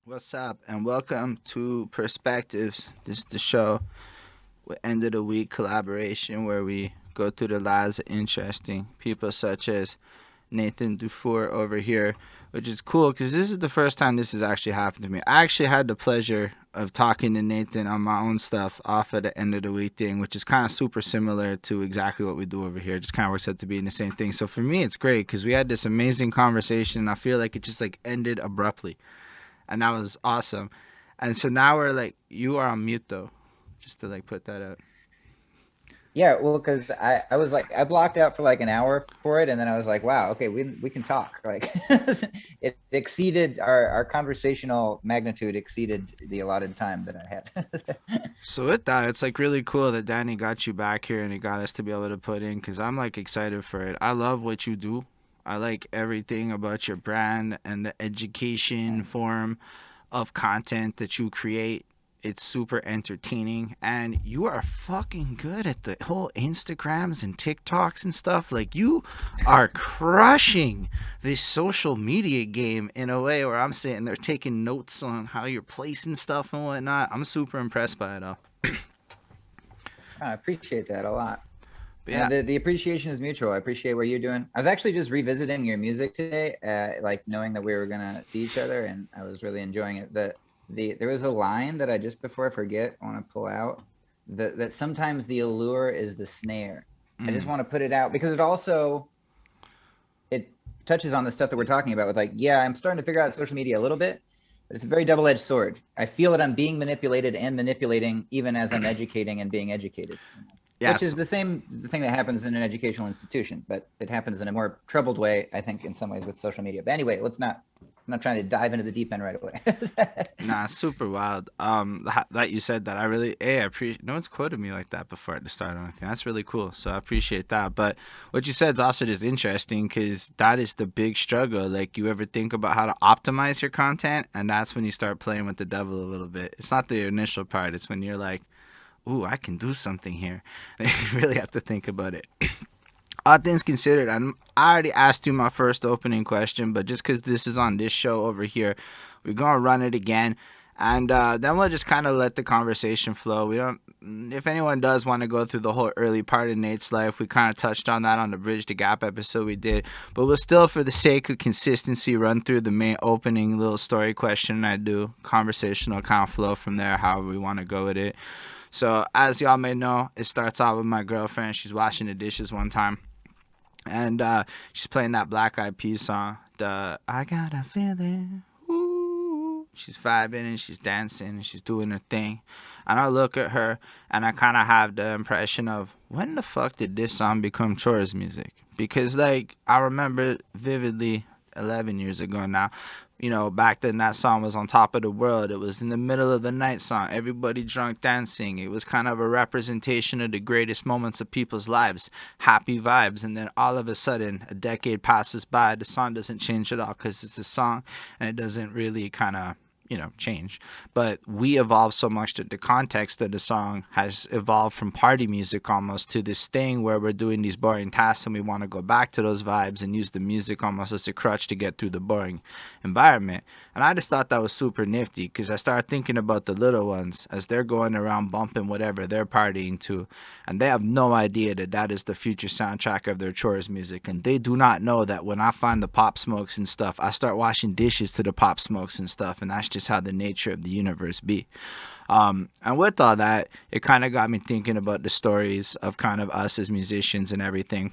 What's up? And welcome to Perspectives. This is the show with end of the week collaboration where we go through the lives of interesting people such as Nathan Dufour over here, which is cool because this is the first time this has actually happened to me. I actually had the pleasure of talking to Nathan on my own stuff off of the end of the week thing, which is kind of super similar to exactly what we do over here. It just kind of works out to being the same thing. So for me, it's great because we had this amazing conversation. And I feel like it just like ended abruptly, and that was awesome. And so now we're like, you are on mute though, just to like put that out. Yeah, well, because I was like I blocked out for like an hour for it, and then I was like, wow, okay, we can talk. Like it exceeded our conversational magnitude exceeded the allotted time that I had. So with that, it's like really cool that Danny got you back here and he got us to be able to put in because I'm like excited for it. I love what you do. I like everything about your brand and the education form of content that you create. It's super entertaining and you are fucking good at the whole Instagrams and TikToks and stuff. Like you are crushing this social media game in a way where I'm sitting there taking notes on how you're placing stuff and whatnot. I'm super impressed by it all. I appreciate that a lot. But And yeah, the appreciation is mutual. I appreciate what you're doing. I was actually just revisiting your music today, like knowing that we were gonna see each other, and I was really enjoying it. There was a line that I just before I forget I want to pull out that sometimes the allure is the snare. I just want to put it out because it touches on the stuff that we're talking about with like, yeah, I'm starting to figure out social media a little bit, but it's a very double-edged sword. I feel that I'm being manipulated and manipulating even as I'm educating and being educated, which is yes. the same thing that happens in an educational institution, but it happens in a more troubled way, I think, in some ways with social media. But anyway, I'm not trying to dive into the deep end right away. Nah, super wild. That you said that, I really, I appreciate. No one's quoted me like that before at the start or anything. That's really cool. So I appreciate that. But what you said is also just interesting because that is the big struggle. Like you ever think about how to optimize your content, and that's when you start playing with the devil a little bit. It's not the initial part. It's when you're like, "Ooh, I can do something here." You really have to think about it. All things considered, I already asked you my first opening question, but just because this is on this show over here, we're gonna run it again, and then we'll just kind of let the conversation flow. We don't. If anyone does want to go through the whole early part of Nate's life, we kind of touched on that on the Bridge the Gap episode we did, but we'll still, for the sake of consistency, run through the main opening little story question I do. Conversational kind of flow from there, however we want to go with it. So, as y'all may know, it starts out with my girlfriend. She's washing the dishes one time, and she's playing that Black Eyed Peas song, the I Got a Feeling. Ooh. She's vibing and she's dancing and she's doing her thing. And I look at her and I kind of have the impression of, when the fuck did this song become chores music? Because, like, I remember vividly 11 years ago now, back then that song was on top of the world. It was in the middle of the night song. Everybody drunk dancing. It was kind of a representation of the greatest moments of people's lives. Happy vibes. And then all of a sudden, a decade passes by. The song doesn't change at all because it's a song and it doesn't really kind of change. But we evolved so much that the context of the song has evolved from party music almost to this thing where we're doing these boring tasks and we want to go back to those vibes and use the music almost as a crutch to get through the boring environment. And I just thought that was super nifty because I started thinking about the little ones as they're going around bumping whatever they're partying to, and they have no idea that that is the future soundtrack of their chores music. And they do not know that when I find the Pop Smokes and stuff, I start washing dishes to the Pop Smokes and stuff, and that's just how the nature of the universe be. And with all that, it kind of got me thinking about the stories of kind of us as musicians and everything,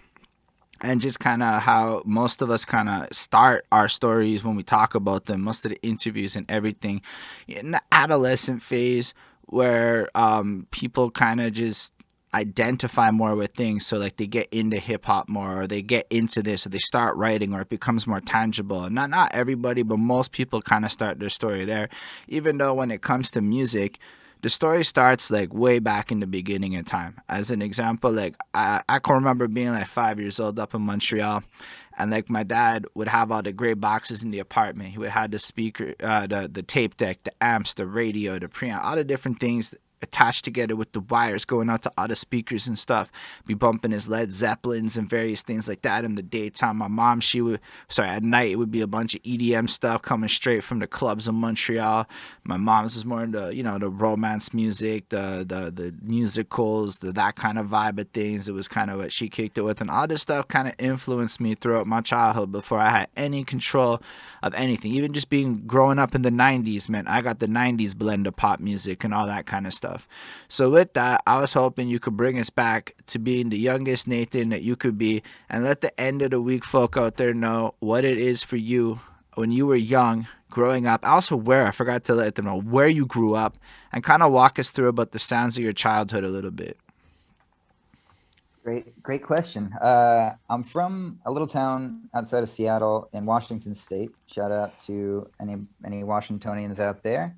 and just kind of how most of us kind of start our stories when we talk about them, most of the interviews and everything, in the adolescent phase where people kind of just identify more with things. So, like, they get into hip hop more, or they get into this, or they start writing, or it becomes more tangible. And not everybody, but most people kind of start their story there. Even though when it comes to music, the story starts like way back in the beginning of time. As an example, like I can remember being like 5 years old up in Montreal, and like my dad would have all the great boxes in the apartment. He would have the speaker, the tape deck, the amps, the radio, the preamp, all the different things attached together with the wires going out to all the speakers and stuff. Be bumping his Led Zeppelins and various things like that in the daytime. My mom, at night it would be a bunch of EDM stuff coming straight from the clubs in Montreal. My mom's was more into, the romance music, the musicals, that kind of vibe of things. It was kind of what she kicked it with, and all this stuff kind of influenced me throughout my childhood before I had any control of anything. Even just growing up in the 90s, man, I got the 90s blend of pop music and all that kind of stuff. So with that, I was hoping you could bring us back to being the youngest Nathan that you could be, and let the end of the week folk out there know what it is for you when you were young, growing up. Also I forgot to let them know where you grew up, and kind of walk us through about the sounds of your childhood a little bit. Great question. I'm from a little town outside of Seattle in Washington State. Shout out to any Washingtonians out there.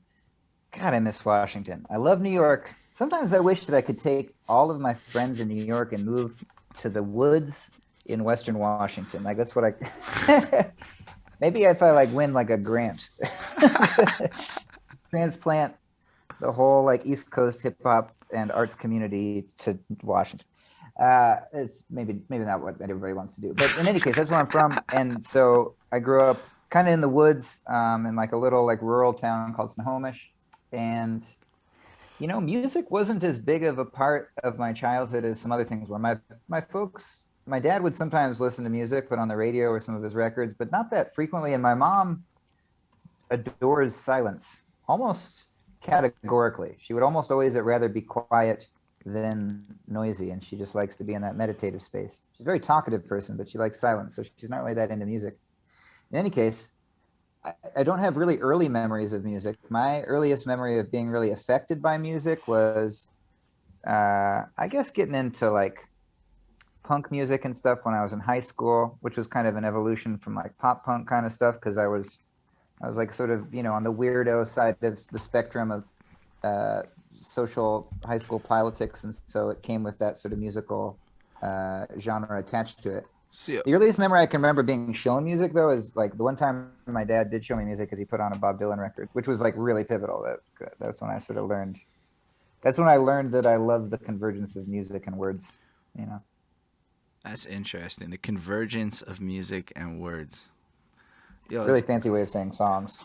God, I miss Washington. I love New York. Sometimes I wish that I could take all of my friends in New York and move to the woods in Western Washington. Like, that's what maybe if I win a grant, transplant the whole East Coast hip hop and arts community to Washington. It's maybe not what everybody wants to do, but in any case, that's where I'm from. And so I grew up kind of in the woods, in a little rural town called Snohomish. And music wasn't as big of a part of my childhood as some other things were. My dad would sometimes listen to music, but on the radio or some of his records, but not that frequently. And my mom adores silence, almost categorically. She would almost always rather be quiet than noisy, and she just likes to be in that meditative space. She's a very talkative person, but she likes silence, so she's not really that into music. In any case, I don't have really early memories of music. My earliest memory of being really affected by music was, I guess, getting into punk music and stuff when I was in high school, which was kind of an evolution from pop punk kind of stuff, because I was sort of on the weirdo side of the spectrum of social high school politics, and so it came with that sort of musical genre attached to it. The earliest memory I can remember being shown music, though, is the one time my dad did show me music because he put on a Bob Dylan record, which was really pivotal. That's when I sort of learned. That's when I learned that I love the convergence of music and words. That's interesting. The convergence of music and words. Really fancy way of saying songs.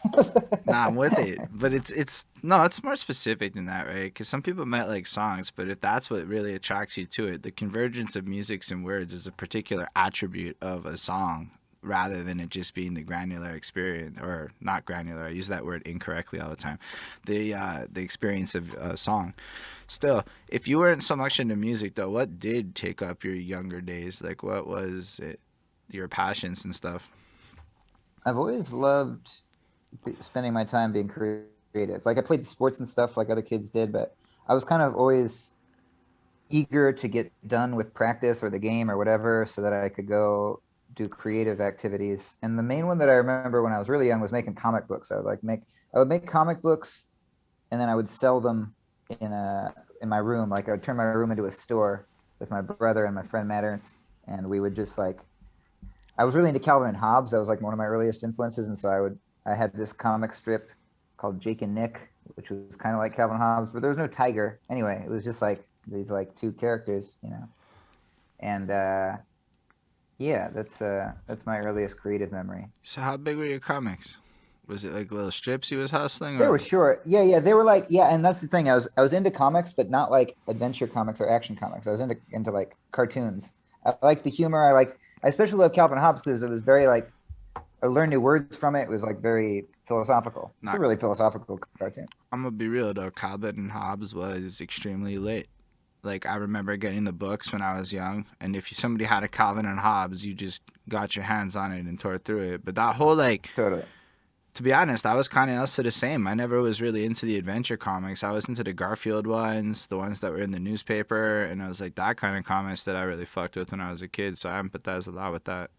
Nah, I'm with it, but it's more specific than that, right? Because some people might like songs, but if that's what really attracts you to it, the convergence of musics and words is a particular attribute of a song, rather than it just being the granular experience, or not granular. I use that word incorrectly all the time. The experience of a song. Still, if you weren't so much into music, though, what did take up your younger days? What was it, your passions and stuff? I've always loved spending my time being creative. I played sports and stuff like other kids did, but I was kind of always eager to get done with practice or the game or whatever so that I could go do creative activities. And the main one that I remember when I was really young was making comic books. I would make comic books, and then I would sell them in my room. I would turn my room into a store with my brother and my friend Matt Ernst, and we would just I was really into Calvin and Hobbes. That was one of my earliest influences. And so I had this comic strip called Jake and Nick, which was kind of like Calvin and Hobbes, but there was no tiger. Anyway, it was just these two characters, And yeah, that's my earliest creative memory. So how big were your comics? Was it little strips he was hustling? They were short. Yeah. They were and that's the thing. I was into comics, but not adventure comics or action comics. I was into cartoons. I liked the humor. I especially love Calvin Hobbes because it was very I learned new words from it. It was very philosophical. It's a really philosophical cartoon. I'm gonna be real though. Calvin and Hobbes was extremely lit. I remember getting the books when I was young, and if somebody had a Calvin and Hobbes, you just got your hands on it and tore through it. But that whole totally. To be honest, I was kind of also the same. I never was really into the adventure comics. I was into the Garfield ones, the ones that were in the newspaper, and I was that kind of comics that I really fucked with when I was a kid. So I empathize a lot with that.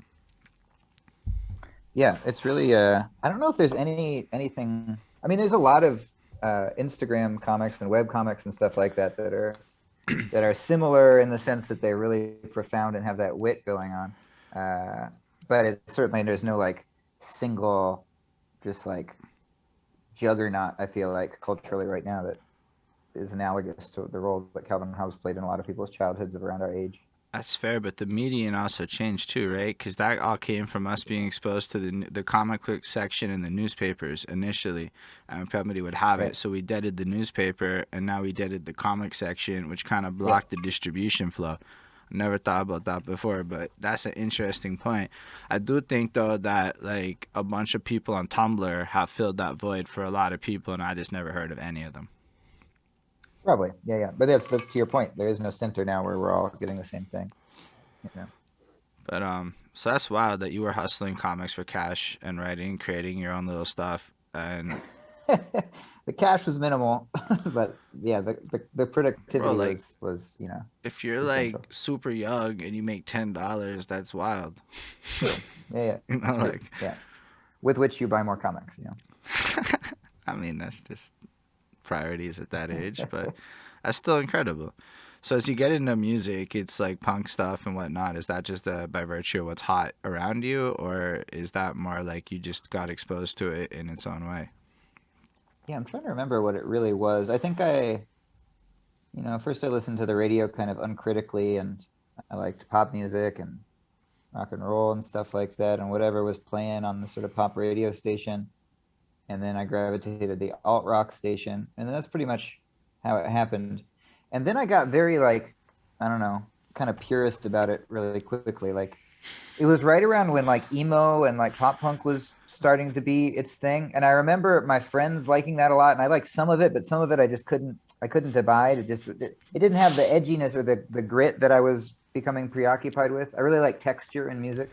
Yeah, it's really. I don't know if there's anything. I mean, there's a lot of Instagram comics and web comics and stuff like that that are similar in the sense that they're really profound and have that wit going on. But it certainly there's no single just juggernaut, I feel culturally right now that is analogous to the role that Calvin Hobbes played in a lot of people's childhoods of around our age. That's fair, but the median also changed too, right? Because that all came from us being exposed to the comic book section in the newspapers initially, and somebody would have it. Right. So we deaded the newspaper, and now we deaded the comic section, which kind of Yeah. blocked the distribution flow. Never thought about that before, but that's an interesting point. I do think though that like a bunch of people on Tumblr have filled that void for a lot of people, and I just never heard of any of them. Probably. Yeah, yeah. But that's to your point. There is no center now where we're all getting the same thing. You know. But so that's wild that you were hustling comics for cash and writing, creating your own little stuff, and The cash was minimal, but yeah, the bro, productivity like was if you're substantial. like super young and you make $10, that's wild. True. Yeah, yeah. You know, That's great. like Yeah. With which you buy more comics, you I mean that's just priorities at that age, but that's still incredible. So as you get into music, it's like punk stuff and whatnot. Is that just by virtue of what's hot around you, or is that more like you just got exposed to it in its own way? Yeah, I'm trying to remember what it really was. I think first I listened to the radio kind of uncritically, and I liked pop music and rock and roll and stuff like that, and whatever was playing on the sort of pop radio station. And then I gravitated to the alt rock station, and that's pretty much how it happened. And then I got very like, I don't know, kind of purist about it really quickly. Like it was right around when like emo and like pop punk was starting to be its thing. And I remember my friends liking that a lot, and I liked some of it, but some of it I couldn't abide. It didn't have the edginess or the grit that I was becoming preoccupied with. I really like texture in music.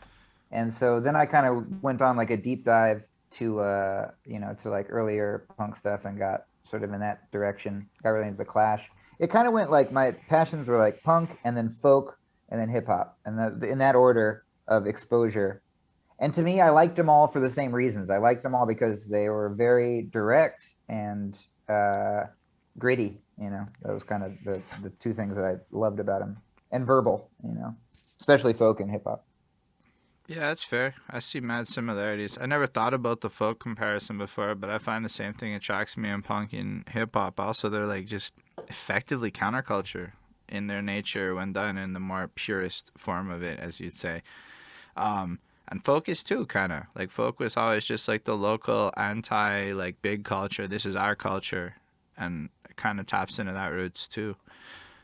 And so then I kind of went on like a deep dive to to like earlier punk stuff and got sort of in that direction. Got really into the Clash. It kind of went like my passions were like punk and then folk and then hip hop, and in that order of exposure. And to me, I liked them all for the same reasons. I liked them all because they were very direct and gritty. That was kind of the two things that I loved about them, and verbal. Especially folk and hip hop. Yeah, that's fair. I see mad similarities. I never thought about the folk comparison before, but I find the same thing attracts me in punk and hip hop. Also, they're like just effectively counterculture in their nature when done in the more purest form of it, as you'd say. And folk is too, kind of like folk was always just like the local anti like big culture. This is our culture, and it kind of taps into that roots too.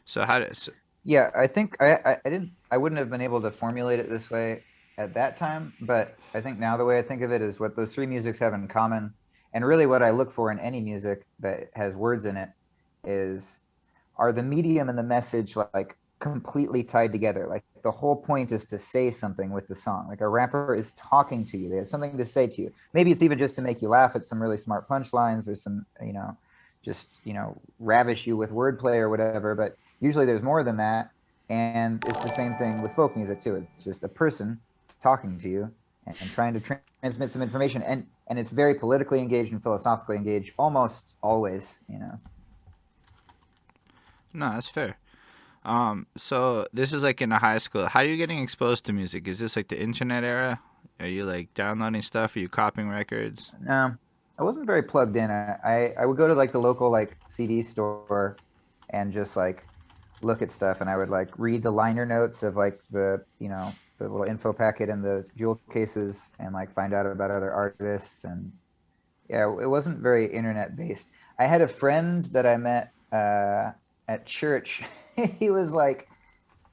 So how does Yeah, I think I wouldn't have been able to formulate it this way at that time, but I think now the way I think of it is what those three musics have in common, and really what I look for in any music that has words in it is are the medium and the message like completely tied together. Like the whole point is to say something with the song. Like a rapper is talking to you. They have something to say to you. Maybe it's even just to make you laugh at some really smart punchlines or some, just, ravish you with wordplay or whatever. But usually there's more than that. And it's the same thing with folk music too. It's just a person talking to you and trying to transmit some information. And it's very politically engaged and philosophically engaged almost always. no, that's fair. So this is like in a high school. How are you getting exposed to music? Is this like the internet era? Are you like downloading stuff? Are you copying records? I wasn't very plugged in. I would go to like the local like CD store and just like look at stuff, and I would like read the liner notes of like the little info packet in the jewel cases and like find out about other artists. And yeah, it wasn't very internet based. I had a friend that I met at church. he was like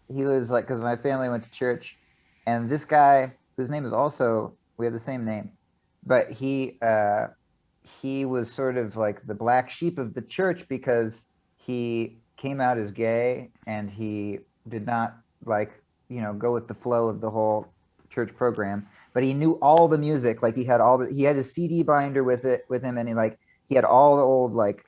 because my family went to church, and this guy whose name is also we have the same name, but he was sort of like the black sheep of the church because he came out as gay, and he did not like go with the flow of the whole church program, but he knew all the music. Like he had his CD binder with him, and he had all the old like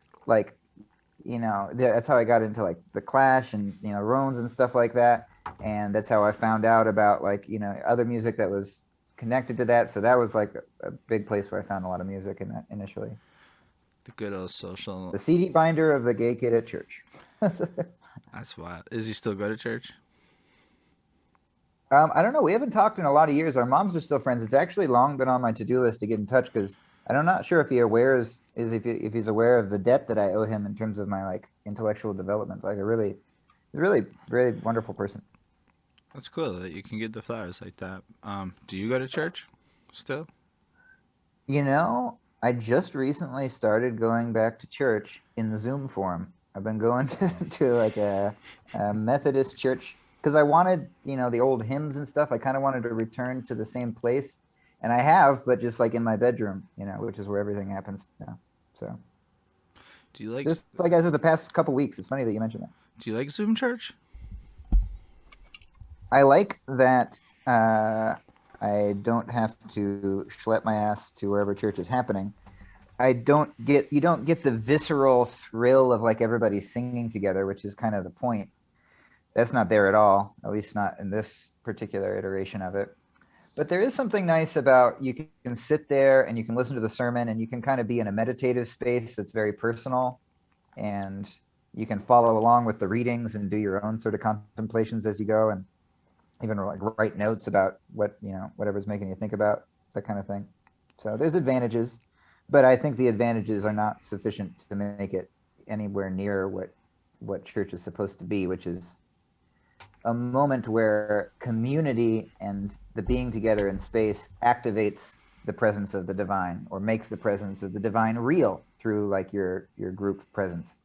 that's how I got into like the Clash and Rones and stuff like that. And that's how I found out about like other music that was connected to that. So that was like a big place where I found a lot of music in that initially. The good old social. The CD binder of the gay kid at church. That's wild. Is he still go to church? I don't know. We haven't talked in a lot of years. Our moms are still friends. It's actually long been on my to-do list to get in touch because I'm not sure if he if he's aware of the debt that I owe him in terms of my like intellectual development. Like a really very wonderful person. That's cool that you can get the flowers like that. Do you go to church still? You know, I just recently started going back to church in the Zoom form. I've been going to like a Methodist church because I wanted, the old hymns and stuff. I kind of wanted to return to the same place, and I have, but just like in my bedroom, which is where everything happens now. So Do you like just like as of the past couple weeks, it's funny that you mentioned that. do you like Zoom church? I like that I don't have to schlep my ass to wherever church is happening. You don't get the visceral thrill of like everybody singing together, which is kind of the point. That's not there at all, at least not in this particular iteration of it. But there is something nice about you can sit there and you can listen to the sermon and you can kind of be in a meditative space that's very personal, and you can follow along with the readings and do your own sort of contemplations as you go, and even like write notes about whatever's making you think about that kind of thing. So there's advantages, but I think the advantages are not sufficient to make it anywhere near what church is supposed to be, which is a moment where community and the being together in space activates the presence of the divine, or makes the presence of the divine real through like your group presence.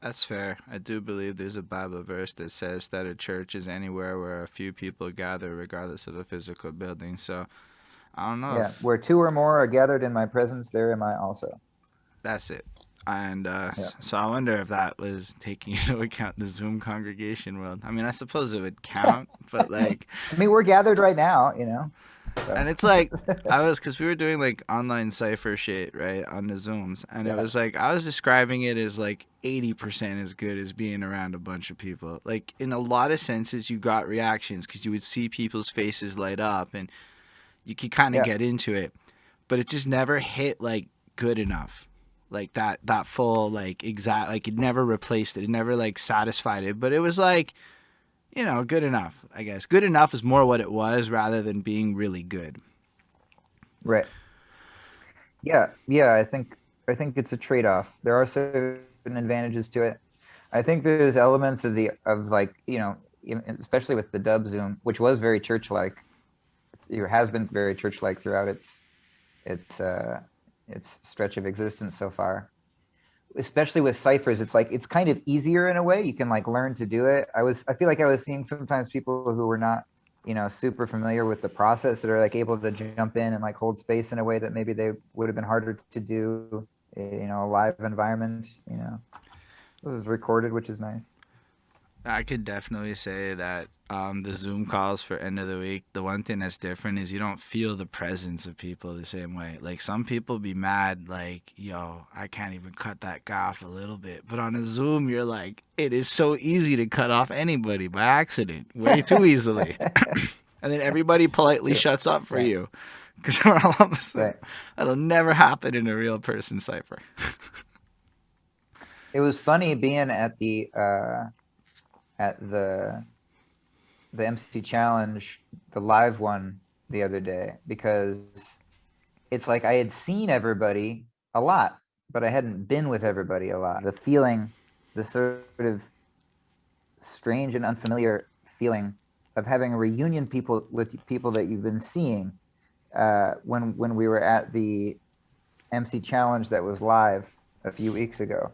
That's fair. I do believe there's a Bible verse that says that a church is anywhere where a few people gather, regardless of a physical building. So I don't know Yeah, if where two or more are gathered in my presence, there am I also. that's it. And Yeah. so I wonder if that was taking into account the Zoom congregation world. I mean, I suppose it would count, but like, I mean, we're gathered right now. So. and it's like because we were doing like online cipher shit right on the Zooms, and it Yeah. was like I was describing it as like 80% as good as being around a bunch of people. Like in a lot of senses, you got reactions because you would see people's faces light up, and you could kind of Yeah. get into it, but it just never hit like good enough. Like that full like exact like it never replaced it. It never like satisfied it, but it was like good enough, I guess. Good enough is more what it was rather than being really good. Right. Yeah. Yeah. I think it's a trade-off. There are certain advantages to it. I think there's elements of like, especially with the dub Zoom, which was very church-like. It has been very church-like throughout its stretch of existence so far. Especially with ciphers, it's like it's kind of easier in a way. You can like learn to do it. I feel like I was seeing sometimes people who were not, super familiar with the process, that are like able to jump in and like hold space in a way that maybe they would have been harder to do, a live environment. This is recorded, which is nice. I could definitely say that the Zoom calls for end of the week, the one thing that's different is you don't feel the presence of people the same way. Like some people be mad, like, yo, I can't even cut that guy off a little bit. But on a Zoom, you're like, it is so easy to cut off anybody by accident, way too easily. And then everybody politely True. shuts up for Right. you. Because we're all on the Zoom. Right. That'll never happen in a real person cipher. It was funny being at the MC challenge, the live one the other day, because it's like I had seen everybody a lot, but I hadn't been with everybody a lot. The sort of strange and unfamiliar feeling of having a reunion with people that you've been seeing, when we were at the MC challenge that was live a few weeks ago.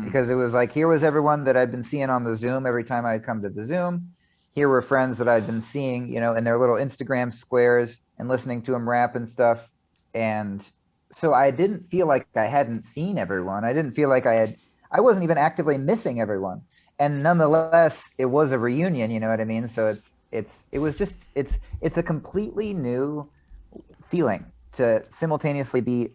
Because it was like, here was everyone that I'd been seeing on the Zoom every time I'd come to the Zoom. Here were friends that I'd been seeing, in their little Instagram squares, and listening to them rap and stuff. And so I didn't feel like I hadn't seen everyone. I didn't feel like I wasn't even actively missing everyone. And nonetheless, it was a reunion, you know what I mean? So it's a completely new feeling to simultaneously be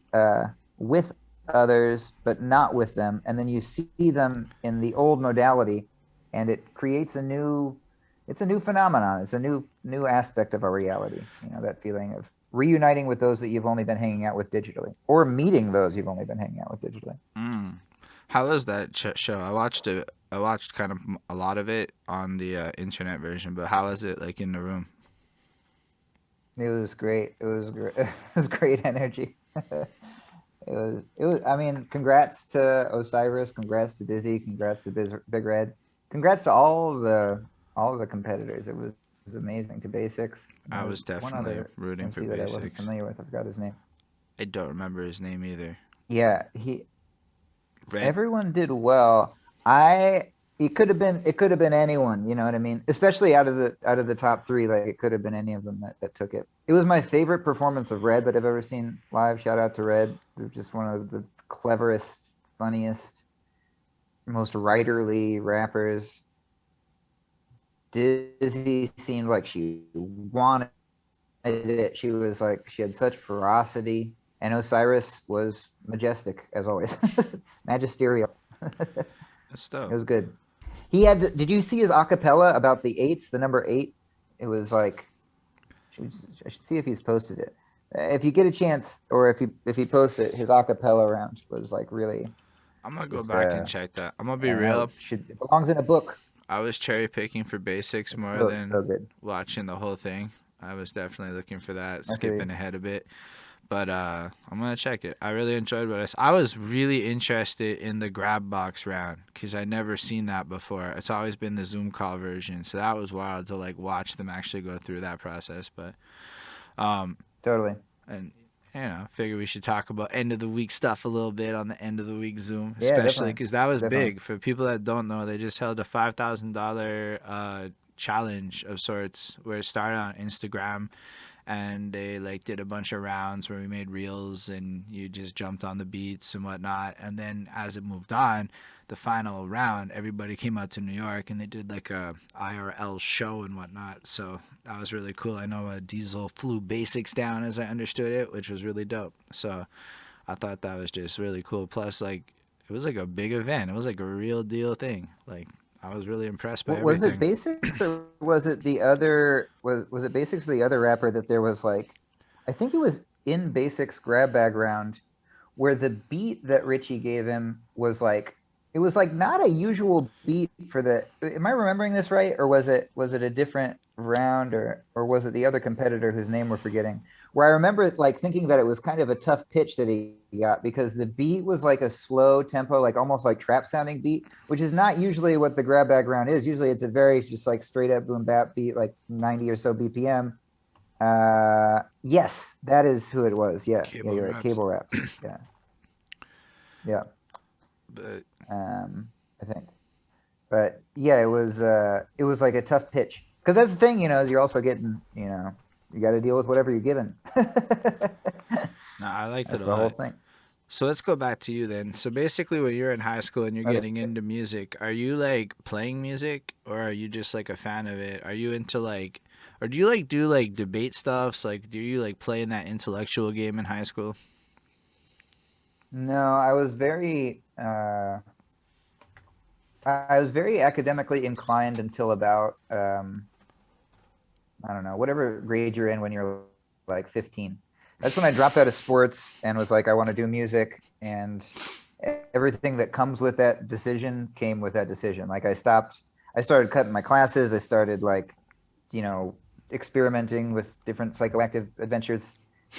with others but not with them, and then you see them in the old modality, and it creates it's a new phenomenon. It's a new aspect of our reality, that feeling of reuniting with those that you've only been hanging out with digitally, or meeting those you've only been hanging out with digitally. How was that show? I watched it. I watched kind of a lot of it on the internet version, but how was it like in the room? It was great. It was great. It was great energy. I mean, congrats to Osiris, congrats to Dizzy, congrats to Big Red, congrats to all of the competitors. It was amazing to Basics. And I there was was one definitely other rooting for MC that I wasn't Basics. familiar with. I forgot his name. I don't remember his name either. Yeah, Red. everyone did well. I it could have been anyone, you know what I mean? Especially out of the top three, like it could have been any of them that took it. It was my favorite performance of Red that I've ever seen live. Shout out to Red. They're just one of the cleverest, funniest, most writerly rappers. Dizzy seemed like she wanted it. She was like she had such ferocity. And Osiris was majestic as always. Magisterial. That's It dope. was good. He had. Did you see his acapella about the eights? The number eight. It was like. I should see if he's posted it. If you get a chance, or if he posts it, his acapella round was like really I'm gonna go just. back and check that. I'm gonna be And that real. should it belongs in a book. I was cherry picking for Basics It's more so than good. watching the whole thing. I was definitely looking for that, I feel skipping you. ahead a bit. But I'm gonna check it. I really enjoyed what I was really interested in the grab box round because I never seen that before. It's always been the Zoom call version, so that was wild to like watch them actually go through that process. But Totally. and figure we should talk about end of the week stuff a little bit on the end of the week Zoom, Yeah, especially definitely, because that was definitely. big for people that don't know. They just held a $5,000 challenge of sorts where it started on Instagram, and they like did a bunch of rounds where we made reels and you just jumped on the beats and whatnot. And then as it moved on, the final round, everybody came out to New York and they did like a IRL show and whatnot. So that was really cool. I know Diesel flew Basics down as I understood it, which was really dope. So I thought that was just really cool. Plus, like, it was like a big event. It was like a real deal thing. Like, I was really impressed by Was it everything. Basics or was it the other? Was it Basics or the other rapper that there was like? I think it was in Basics grab bag round where the beat that Richie gave him was like it was like not a usual beat for the. Am I remembering this right, or was it a different round, or was it the other competitor whose name we're forgetting? Where I remember like thinking that it was kind of a tough pitch that he got because the beat was like a slow tempo, like almost like trap sounding beat, which is not usually what the grab bag round is. Usually it's a very just like straight up boom bap beat, like 90 or so BPM. Yes, that is who it was. Yeah, yeah, Cable you're right. raps. Cable rap. Yeah, yeah. But I think, but yeah, it was like a tough pitch because that's the thing, is you're also getting, you got to deal with whatever you're given. no, I liked it That's a the whole lot. thing. So let's go back to you then. So basically, when you're in high school and you're getting Okay. into music, are you like playing music or are you just like a fan of it? Are you into like, or do you like do like debate stuffs? Like, do you like play in that intellectual game in high school? No, I was very academically inclined until about I don't know, whatever grade you're in when you're like 15. That's when I dropped out of sports and was like, I want to do music. And everything that comes with that decision came with that decision. Like I started cutting my classes. I started like, you know, experimenting with different psychoactive adventures.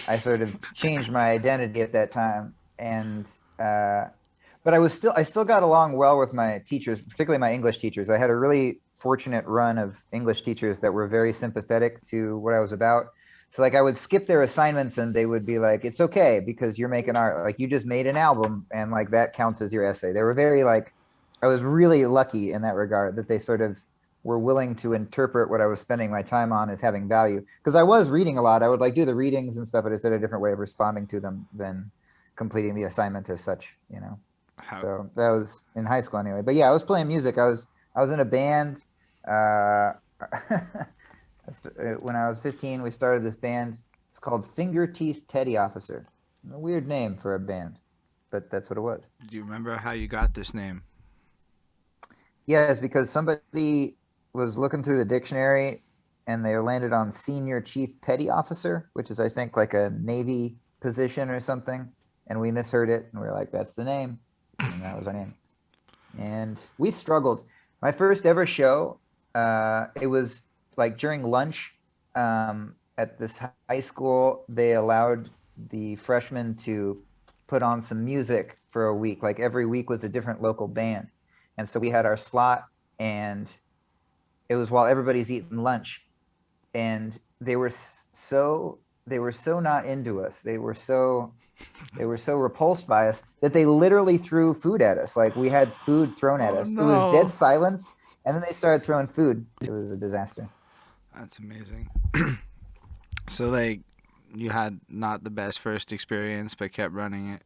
I sort of changed my identity at that time. And, but I still got along well with my teachers, particularly my English teachers. I had a really fortunate run of English teachers that were very sympathetic to what I was about. So like I would skip their assignments and they would be like, it's okay because you're making art. Like you just made an album and like that counts as your essay. They were very like, I was really lucky in that regard that they sort of were willing to interpret what I was spending my time on as having value. Because I was reading a lot. I would like do the readings and stuff, but it's a different way of responding to them than completing the assignment as such. How So that was in high school anyway. But yeah, I was playing music. I was in a band. Uh, when I was 15, we started this band. It's called Finger Teeth Teddy Officer. A weird name for a band, but that's what it was. do you remember how you got this name? Yeah, it's because somebody was looking through the dictionary and they landed on Senior Chief Petty Officer, which is, I think, like a Navy position or something. And we misheard it and we were like, that's the name. And that was our name. And we struggled. My first ever show, it was like during lunch at this high school. They allowed the freshmen to put on some music for a week. Like every week was a different local band. And so we had our slot, and it was while everybody's eating lunch. And they were so not into us. They were so repulsed by us that they literally threw food at us. Like we had food thrown at Oh us. It was no. dead silence, and then they started throwing food. It was a disaster. That's amazing. So like you had not the best first experience but kept running it.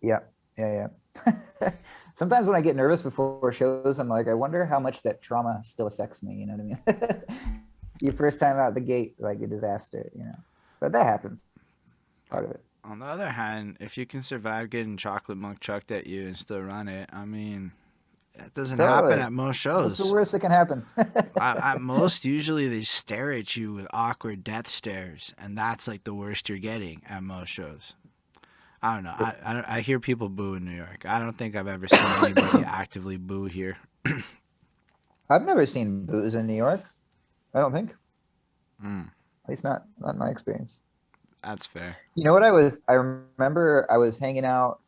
Yeah, yeah, yeah. Sometimes when I get nervous before shows, I'm like, I wonder how much that trauma still affects me. You know what I mean? Your first time out the gate, like a disaster, you know. But that happens. It's part of it. On the other hand, if you can survive getting chocolate milk chucked at you and still run it, I mean, that doesn't happen Totally. at most What's the shows. worst that can happen? At most, usually they stare at you with awkward death stares, and that's like the worst you're getting at most shows. I don't know. I hear people boo in New York. I don't think I've ever seen anybody actively boo here. I've never seen booze in New York. I don't think. Mm, At least not in my experience. that's fair. You know what I remember I was hanging out.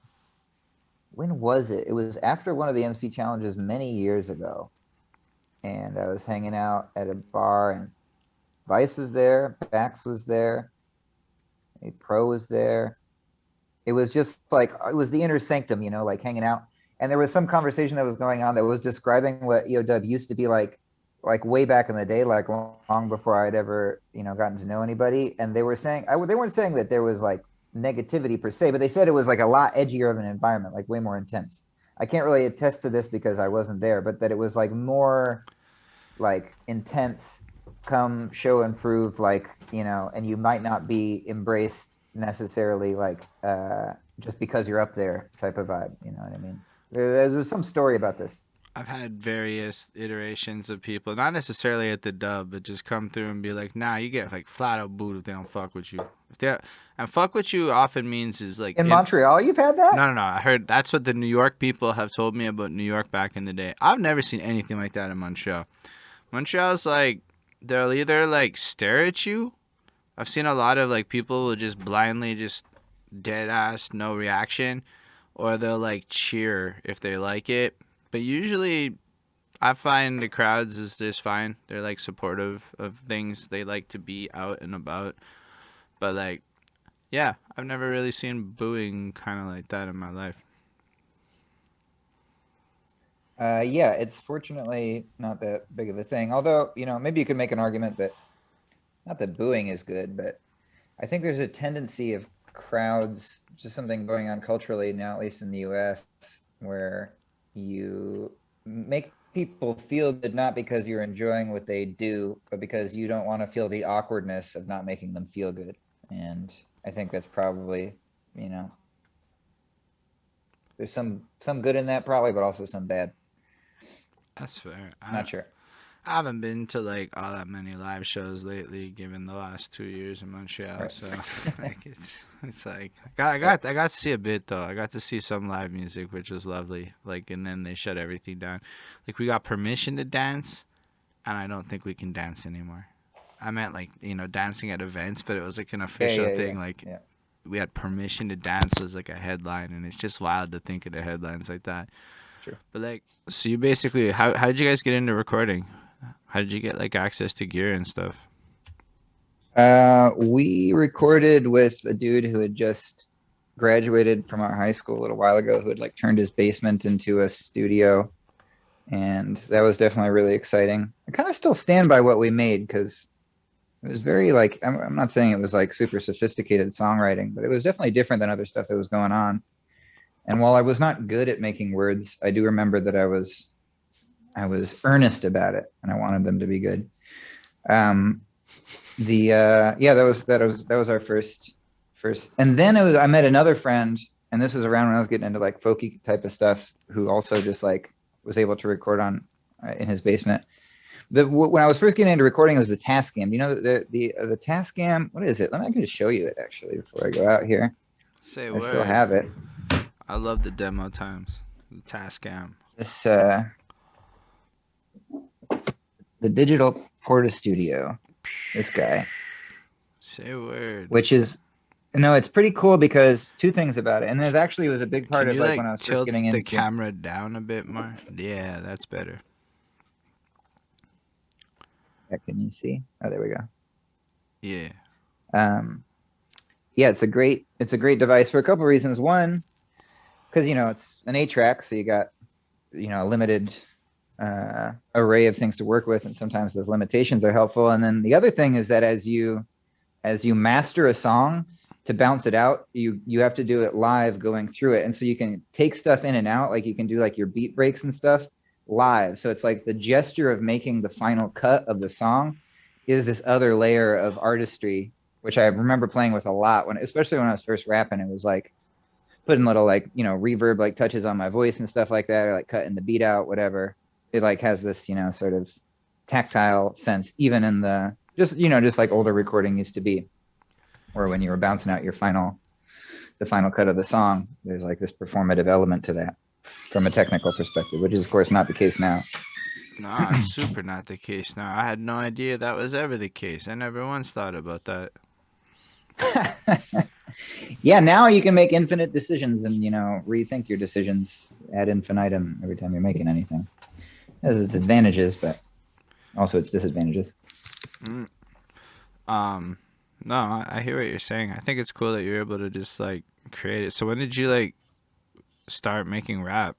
When was it? It was after one of the MC challenges many years ago. And I was hanging out at a bar, and Vice was there, Bax was there, a Pro was there. It was just like it was the inner sanctum, you know, like hanging out. And there was some conversation that was going on that was describing what EOW used to be like way back in the day, like long before I'd ever, you know, gotten to know anybody. And they were saying, they weren't saying that there was like negativity per se, but they said it was like a lot edgier of an environment, like way more intense. I can't really attest to this because I wasn't there, but that it was like more like intense, come show and prove, like, you know, and you might not be embraced necessarily like just because you're up there type of vibe, you know what I mean? There's some story about this. I've had various iterations of people, not necessarily at the dub, but just come through and be like, "Nah, you get like flat out booed if they don't fuck with you." If they and fuck with you often means is like In Montreal you've had that? no. I heard that's what the New York people have told me about New York back in the day. I've never seen anything like that in Montreal. Montreal's like they'll either like stare at you. I've seen a lot of like people will just blindly just dead ass no reaction, or they'll like cheer if they like it. But usually, I find the crowds is just fine. They're like supportive of things. They like to be out and about. But like, yeah, I've never really seen booing kind of like that in my life. Yeah, it's fortunately not that big of a thing. Although, you know, maybe you could make an argument that not that booing is good, but I think there's a tendency of crowds, just something going on culturally now, at least in the US, where you make people feel good not because you're enjoying what they do, but because you don't want to feel the awkwardness of not making them feel good. And I think that's probably, you know, there's some good in that probably, but also some bad. That's fair. Not sure. I haven't been to like all that many live shows lately, given the last 2 years in Montreal. Right. So like it's like I got to see a bit though. I got to see some live music, which was lovely. Like, and then they shut everything down. Like we got permission to dance, and I don't think we can dance anymore. I meant like, you know, dancing at events, but it was like an official thing. Like yeah. we had permission to dance was like a headline, and it's just wild to think of the headlines like that. True. But like, so you basically, how did you guys get into recording? How did you get like access to gear and stuff? We recorded with a dude who had just graduated from our high school a little while ago, who had like turned his basement into a studio. And that was definitely really exciting. I kind of still stand by what we made because it was very like, I'm not saying it was like super sophisticated songwriting, but it was definitely different than other stuff that was going on. And while I was not good at making words, I do remember that I was earnest about it and I wanted them to be good. Yeah, that was our first, and then I met another friend, and this was around when I was getting into like folky type of stuff, who also just like was able to record on in his basement. When I was first getting into recording, it was the Tascam. You know, the Tascam. What is it? I can just show you it actually before I go out here. Say I still have it. I love the demo times. The Tascam. This the Digital Porta Studio. This guy. Say a word. Which is No, it's pretty cool because two things about it. And there's actually was a big part Can of you like like when I was first tilt getting the into. camera down a bit more? Yeah, that's better. Yeah, can you see? Oh, there we go. Yeah. Um, yeah, it's a great device for a couple of reasons. One, because it's an 8-track, so you got a limited array of things to work with, and sometimes those limitations are helpful. And then the other thing is that as you master a song, to bounce it out, you have to do it live going through it, and so you can take stuff in and out, like you can do like your beat breaks and stuff live. So it's like the gesture of making the final cut of the song is this other layer of artistry, which I remember playing with a lot especially when I was first rapping. It was like putting little like reverb like touches on my voice and stuff like that, or like cutting the beat out, whatever. It like has this sort of tactile sense, even in the just like older recording used to be, or when you were bouncing out the final cut of the song. There's like this performative element to that from a technical perspective, which is of course not the case now. Nah, it's super not the case now. I had no idea that was ever the case. I never once thought about that. Yeah, now you can make infinite decisions and rethink your decisions ad infinitum every time you're making anything. It has its advantages, but also its disadvantages. Mm. No, I hear what you're saying. I think it's cool that you're able to just like create it. So when did you like start making rap?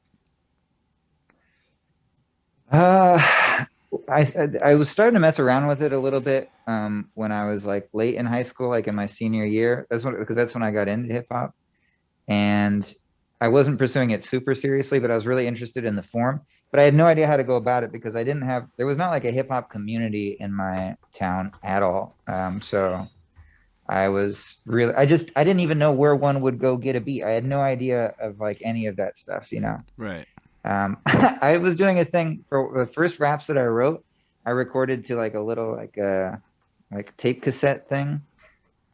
I was starting to mess around with it a little bit when I was like late in high school, like in my senior year. Because that's when I got into hip hop, and I wasn't pursuing it super seriously, but I was really interested in the form. But I had no idea how to go about it because there was not like a hip hop community in my town at all. So I didn't even know where one would go get a beat. I had no idea of like any of that stuff. Right. I was doing a thing for the first raps that I wrote. I recorded to like a little like tape cassette thing.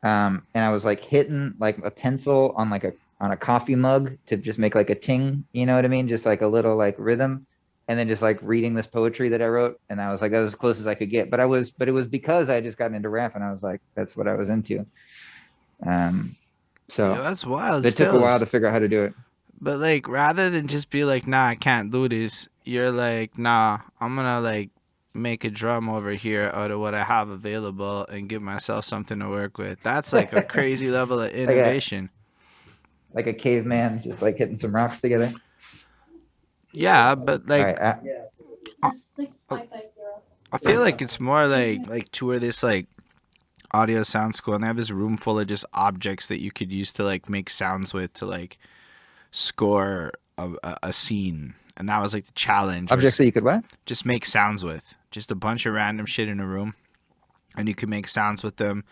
And I was like hitting like a pencil on a coffee mug to just make like a ting, you know what I mean? Just like a little like rhythm. And then just like reading this poetry that I wrote. And I was like, that was as close as I could get. But it was because I just got into rap and I was like, that's what I was into. Yo, So that's wild it took a still. while to figure out how to do it. But like rather than just be like, nah, I can't do this, you're like, nah, I'm gonna like make a drum over here out of what I have available and give myself something to work with. That's like a crazy level of like a innovation. like a caveman, just like hitting some rocks together. Yeah, but All like right. I, I feel like it's more like to this like audio sound school, and they have this room full of just objects that you could use to like make sounds with to like score a scene. And that was like the challenge Objects was that you could what? just make sounds with, just a bunch of random shit in a room, and you could make sounds with them,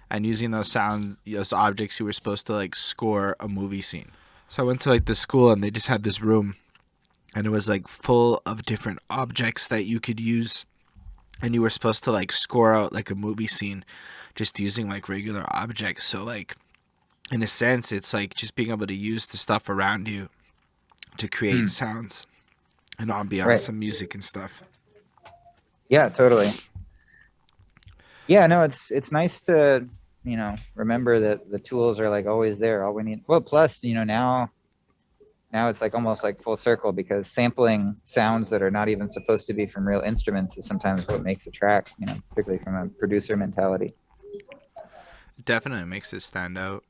and using those objects you were supposed to like score a movie scene. So I went to like the school and they just had this room, and it was like full of different objects that you could use, and you were supposed to like score out like a movie scene just using like regular objects. So like in a sense it's like just being able to use the stuff around you to create sounds and ambiance Right. and music and stuff. Yeah, totally. Yeah, no, it's nice to, remember that the tools are like always there. All we need. Well, plus, now it's like almost like full circle because sampling sounds that are not even supposed to be from real instruments is sometimes what makes a track, particularly from a producer mentality. It definitely makes it stand out.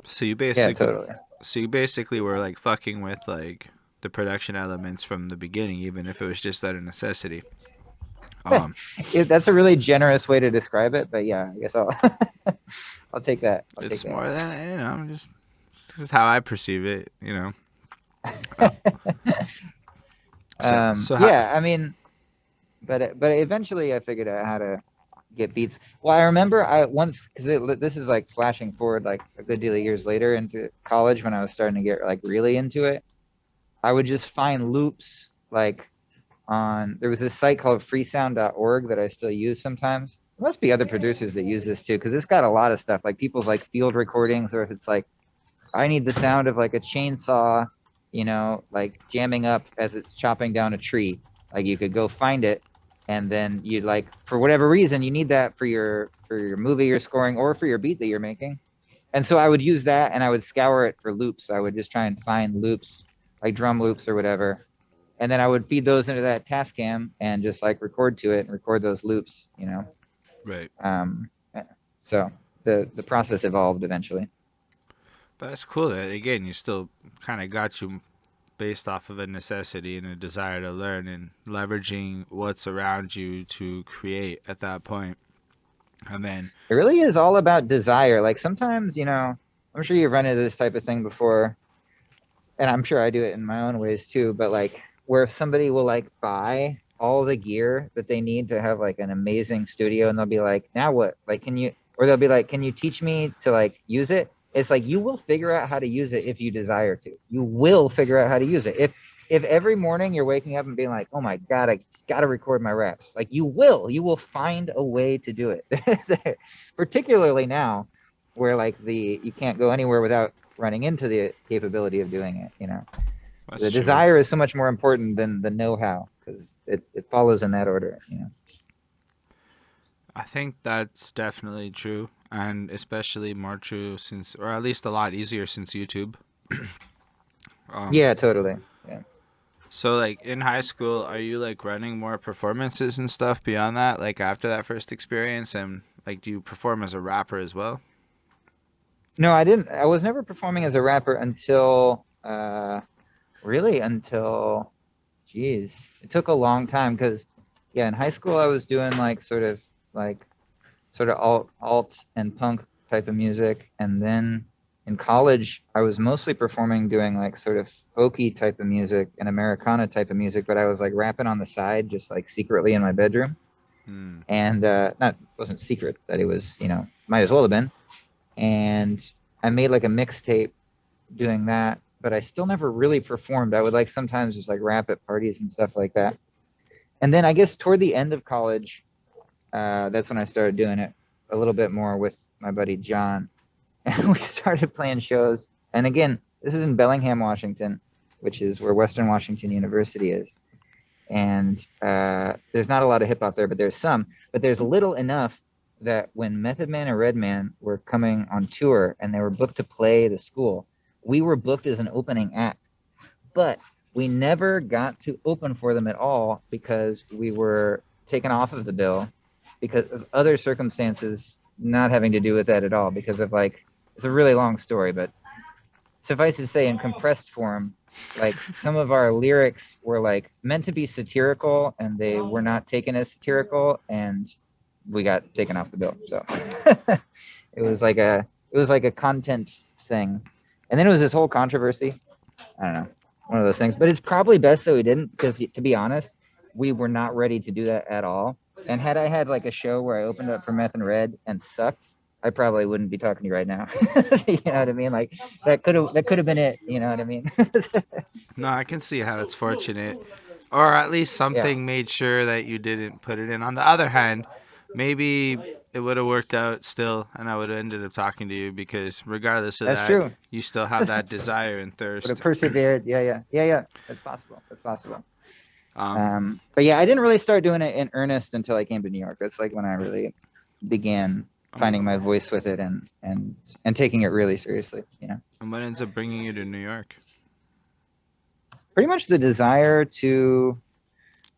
So Yeah, totally. you basically were like fucking with like the production elements from the beginning, even if it was just out of necessity. That's a really generous way to describe it, but yeah, I guess I'll take that. It's more than just this is how I perceive it. So how, Yeah, I mean, but eventually I figured out how to get beats. Well, I remember I once because this is like flashing forward like a good deal of years later into college when I was starting to get like really into it. I would just find loops like there was this site called freesound.org that I still use sometimes. There must be other producers that use this too because it's got a lot of stuff like people's like field recordings, or if it's like I need the sound of like a chainsaw, like jamming up as it's chopping down a tree. Like you could go find it, and then you like for whatever reason you need that for your movie you're scoring or for your beat that you're making, And so I would use that and I would scour it for loops. I would just try and find loops, like drum loops or whatever. And then I would feed those into that Tascam and just like record to it and record those loops, you know. Right. Um, so the process evolved eventually. But that's cool that again you still kind of got you based off of a necessity and a desire to learn and leveraging what's around you to create at that point. And then It really is all about desire. Like sometimes, you know, I'm sure you've run into this type of thing before, and I'm sure I do it in my own ways too, but like where somebody will like buy all the gear that they need to have like an amazing studio and they'll be like, now what? Like, can you, or they'll be like, can you teach me to like use it? It's like you will figure out how to use it if you desire to. You will figure out how to use it. If every morning you're waking up and being like, oh my God, I just got to record my raps, like you will find a way to do it. Particularly now where like you can't go anywhere without running into the capability of doing it, you know. that's The true. desire is so much more important than the know-how because it follows in that order, you know. I think that's definitely true, and especially more true since, or at least a lot easier since YouTube. Um, Yeah, totally. Yeah. so like in high school, are you like running more performances and stuff beyond that? Like after that first experience, and like do you perform as a rapper as well? No, I didn't. I was never performing as a rapper until really until geez, it took a long time because yeah, in high school I was doing like like sort of alt and punk type of music, and then in college I was mostly performing doing like sort of folky type of music and Americana type of music, but I was like rapping on the side just like secretly in my bedroom. Hmm. And not wasn't secret that it was, you know, might as well have been. And I made like a mixtape doing that, but I still never really performed. I would like sometimes just like rap at parties and stuff like that. And then I guess toward the end of college, that's when I started doing it a little bit more with my buddy John. And we started playing shows. And again, this is in Bellingham, Washington, which is where Western Washington University is. And there's not a lot of hip hop there, but there's some. But there's little enough that when Method Man and Redman were coming on tour and they were booked to play the school, we were booked as an opening act. But we never got to open for them at all because we were taken off of the bill because of other circumstances not having to do with that at all. Because of like, it's a really long story, but suffice to say, in compressed form, like some of our lyrics were like meant to be satirical and they were not taken as satirical, and we got taken off the bill. So it was like a content thing. And then it was this whole controversy. I don't know, one of those things. But it's probably best that we didn't, because to be honest, we were not ready to do that at all. And had I had like a show where I opened up for Meth and Red and sucked, I probably wouldn't be talking to you right now. You know what I mean? Like that could have been it. You know what I mean? No, I can see how it's fortunate, or at least Yeah, something made sure that you didn't put it in. On the other hand, maybe it would have worked out still, and I would have ended up talking to you because regardless of that's that, true. you still have that desire and Would have thirst. persevered. Yeah. That's possible. That's possible. Um, But yeah, I didn't really start doing it in earnest until I came to New York. That's like when I really began finding my voice with it and taking it really seriously. You know, and what ends up bringing you to New York? pretty much the desire to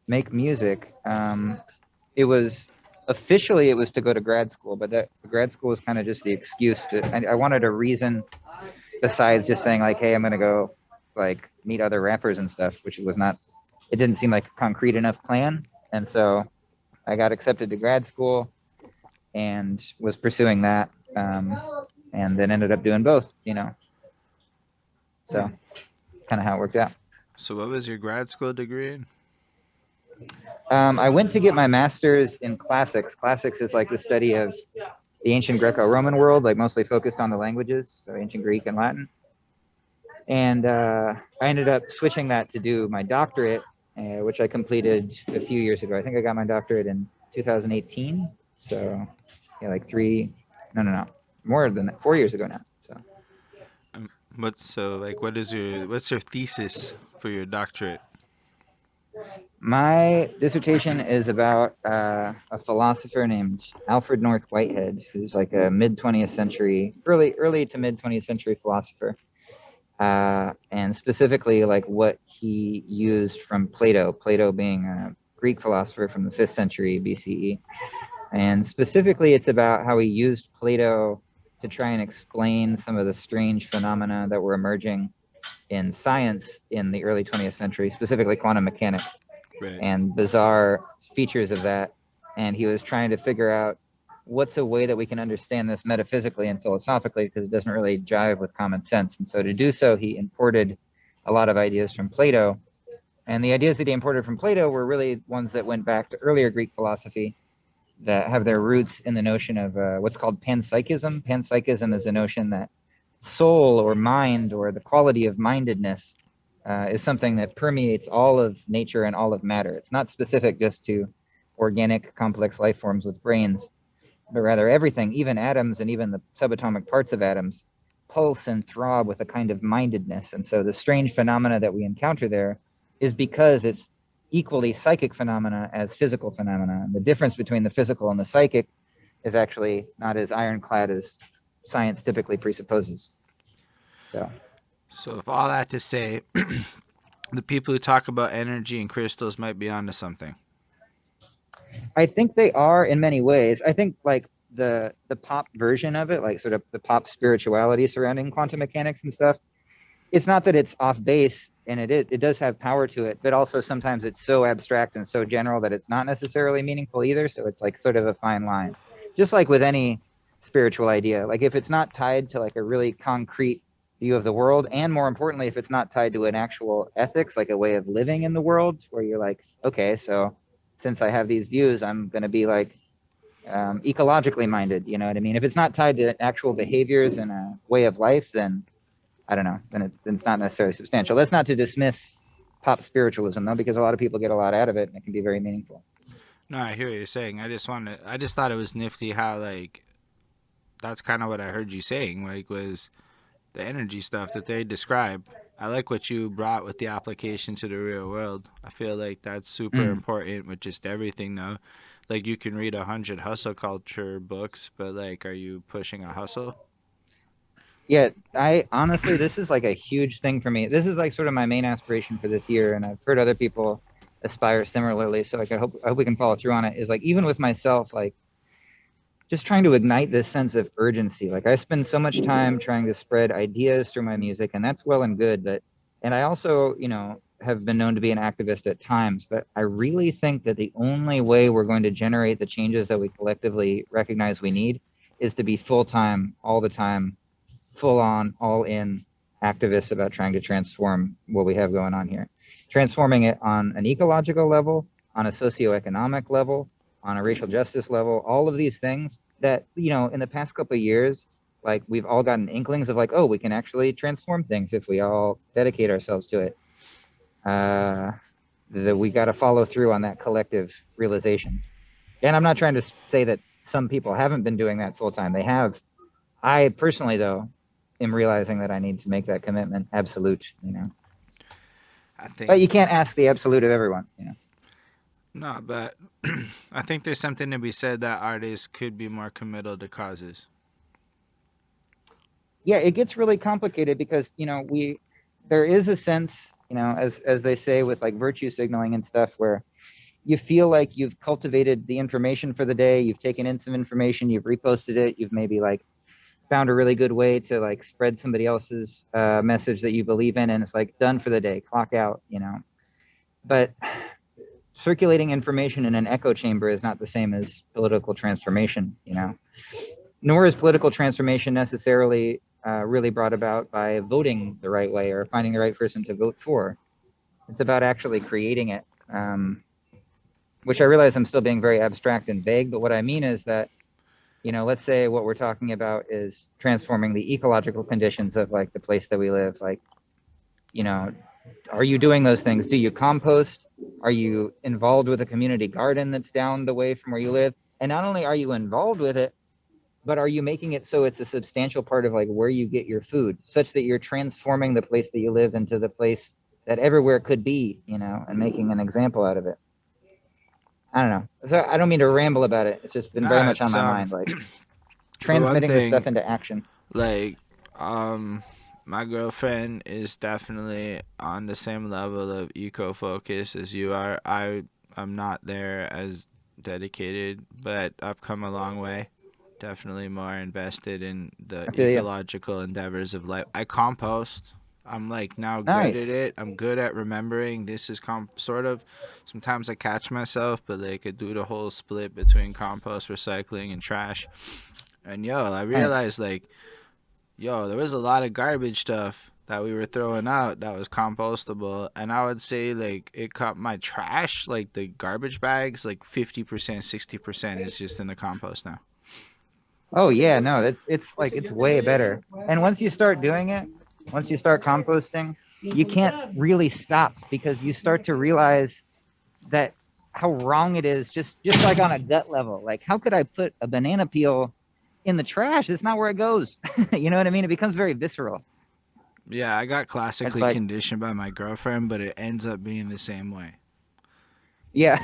make music. It was officially it was to go to grad school, but that grad school was kind of just the excuse to. I wanted a reason besides just saying like, hey, I'm gonna go like meet other rappers and stuff, which was not. It didn't seem like a concrete enough plan, and so I got accepted to grad school and was pursuing that, and then ended up doing both. You know, so kind of how it worked out. So, what was your grad school degree in? I went to get my master's in classics. Classics is like the study of the ancient Greco-Roman world, like mostly focused on the languages, so ancient Greek and Latin. And I ended up switching that to do my doctorate, which I completed a few years ago. I think I got my doctorate in 2018. So yeah, like no, more than that, 4 years ago now. So What's so like? What's your thesis for your doctorate? My dissertation is about a philosopher named Alfred North Whitehead, who's like a mid 20th century, early to mid 20th century philosopher, and specifically like what he used from Plato. Plato being a Greek philosopher from the 5th century BCE, and specifically it's about how he used Plato to try and explain some of the strange phenomena that were emerging in science in the early 20th century, specifically quantum mechanics Right. and bizarre features of that. And he was trying to figure out what's a way that we can understand this metaphysically and philosophically, because it doesn't really jive with common sense. And so to do so, he imported a lot of ideas from Plato. And the ideas that he imported from Plato were really ones that went back to earlier Greek philosophy that have their roots in the notion of what's called panpsychism. Panpsychism is the notion that soul or mind or the quality of mindedness is something that permeates all of nature and all of matter. It's not specific just to organic, complex life forms with brains, but rather everything, even atoms and even the subatomic parts of atoms, pulse and throb with a kind of mindedness. And so the strange phenomena that we encounter there is because it's equally psychic phenomena as physical phenomena. And the difference between the physical and the psychic is actually not as ironclad as science typically presupposes. So, if all that to say, the people who talk about energy and crystals might be onto something. I think they are in many ways. I think like the pop version of it, like sort of the pop spirituality surrounding quantum mechanics and stuff, it's not that it's off base, and it does have power to it, but also sometimes it's so abstract and so general that it's not necessarily meaningful either. So it's like sort of a fine line. Just like with any spiritual idea, like if it's not tied to like a really concrete view of the world, and more importantly, if it's not tied to an actual ethics, like a way of living in the world, where you're like, okay, so since I have these views, I'm going to be like ecologically minded. You know what I mean? If it's not tied to actual behaviors and a way of life, then I don't know, then it's not necessarily substantial. That's not to dismiss pop spiritualism though, because a lot of people get a lot out of it and it can be very meaningful. No, I hear what you're saying. I just thought it was nifty how like that's kind of what I heard you saying. Like was the energy stuff that they describe. I like what you brought with the application to the real world. I feel like that's super Mm. important with just everything though. Like you can read 100 hustle culture books, but like, are you pushing a hustle? Yeah, I honestly, this is like a huge thing for me. This is like sort of my main aspiration for this year, and I've heard other people aspire similarly. So like, I hope we can follow through on it. Is like even with myself, like just trying to ignite this sense of urgency. Like I spend so much time trying to spread ideas through my music, and that's well and good. But and I also, you know, have been known to be an activist at times, but I really think that the only way we're going to generate the changes that we collectively recognize we need is to be full time, all the time, full on, all in activists about trying to transform what we have going on here. Transforming it on an ecological level, on a socioeconomic level, on a racial justice level, all of these things that, you know, in the past couple of years, like we've all gotten inklings of like, oh, we can actually transform things if we all dedicate ourselves to it. Uh, that we got to follow through on that collective realization. And I'm not trying to say that some people haven't been doing that full time. They have. I personally, though, am realizing that I need to make that commitment absolute, you know. I But think you can't ask the absolute of everyone, you know. no, but I think there's something to be said that artists could be more committal to causes. Yeah, it gets really complicated because, you know, there is a sense, you know, as they say with like virtue signaling and stuff, where you feel like you've cultivated the information for the day, you've taken in some information, you've reposted it, you've maybe like found a really good way to like spread somebody else's message that you believe in, and it's like done for the day, clock out, you know. But circulating information in an echo chamber is not the same as political transformation, you know. Nor is political transformation necessarily really brought about by voting the right way or finding the right person to vote for. It's about actually creating it, which I realize I'm still being very abstract and vague. But what I mean is that, you know, let's say what we're talking about is transforming the ecological conditions of like the place that we live. Like, you know, are you doing those things? Do you compost? Are you involved with a community garden that's down the way from where you live? And not only are you involved with it, but are you making it so it's a substantial part of like where you get your food, such that you're transforming the place that you live into the place that everywhere could be, you know, and making an example out of it. I don't know. So I don't mean to ramble about it. It's just been very Nah, much on it's my mind, like for one transmitting the stuff thing, into action. like my girlfriend is definitely on the same level of eco focus as you are. I'm not there as dedicated, but I've come a long way. Definitely more invested in the I feel you. ecological endeavors of life. I compost. I'm like now good at Nice. it. I'm good at remembering this is sort of. Sometimes I catch myself, but like I do the whole split between compost, recycling, and trash. And yo, I Nice. realized like, yo, there was a lot of garbage stuff that we were throwing out that was compostable, and I would say like it cut my trash, like the garbage bags, like 50%, 60% is just in the compost now. Oh yeah, no, it's like it's way better. And once you start doing it, once you start composting, you can't really stop because you start to realize that how wrong it is just like on a gut level. Like how could I put a banana peel in the trash? It's not where it goes. You know what I mean? It becomes very visceral. Yeah, I got It's classically like, conditioned by my girlfriend, but it ends up being the same way. yeah.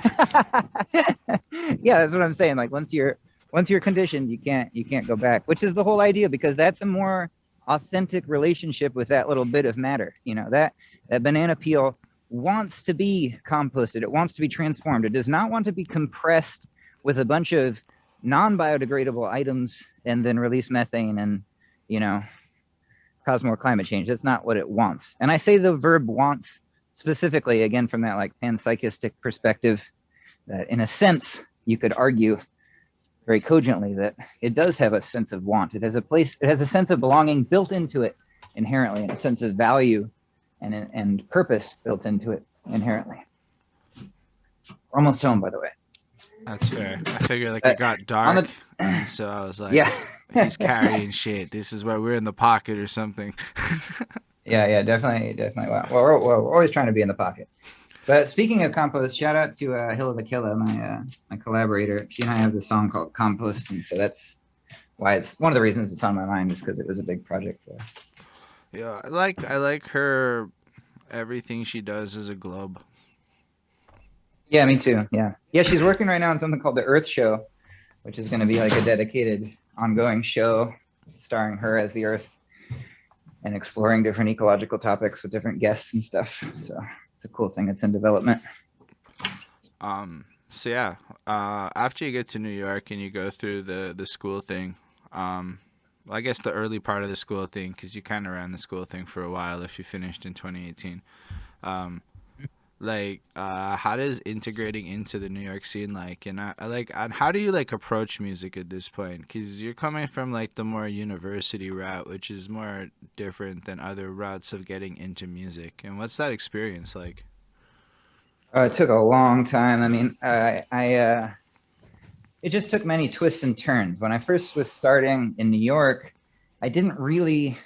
Yeah, that's what I'm saying. Like once you're conditioned, you can't go back, which is the whole idea, because that's a more authentic relationship with that little bit of matter. You know, that banana peel wants to be composted. It wants to be transformed. It does not want to be compressed with a bunch of non-biodegradable items and then release methane and, you know, cause more climate change. That's not what it wants. And I say the verb wants specifically, again, from that like panpsychistic perspective, that in a sense, you could argue very cogently that it does have a sense of want. It has a place, it has a sense of belonging built into it inherently, and a sense of value and purpose built into it inherently. We're almost home, by the way. That's fair. I figured like it But got on dark, the, and so I was like, yeah. he's carrying shit. This is where we're in the pocket or something. Yeah, definitely. Well, we're always trying to be in the pocket. So speaking of compost, shout out to Hill of the Killer, my collaborator. She and I have this song called Compost, and so that's why it's one of the reasons it's on my mind, is because it was a big project for us. Yeah, I like her. Everything she does is a globe. Yeah, me too. Yeah, she's working right now on something called the Earth Show, which is going to be like a dedicated, ongoing show starring her as the Earth and exploring different ecological topics with different guests and stuff. So it's a cool thing. It's in development. So yeah, after you get to New York and you go through the school thing, well, I guess the early part of the school thing, because you kind of ran the school thing for a while if you finished in 2018. Um, how does integrating into the New York scene like, and I like, and how do you like approach music at this point? Because you're coming from like the more university route, which is more different than other routes of getting into music. And what's that experience like? It took a long time. I mean, it just took many twists and turns. When I first was starting in New York, I didn't really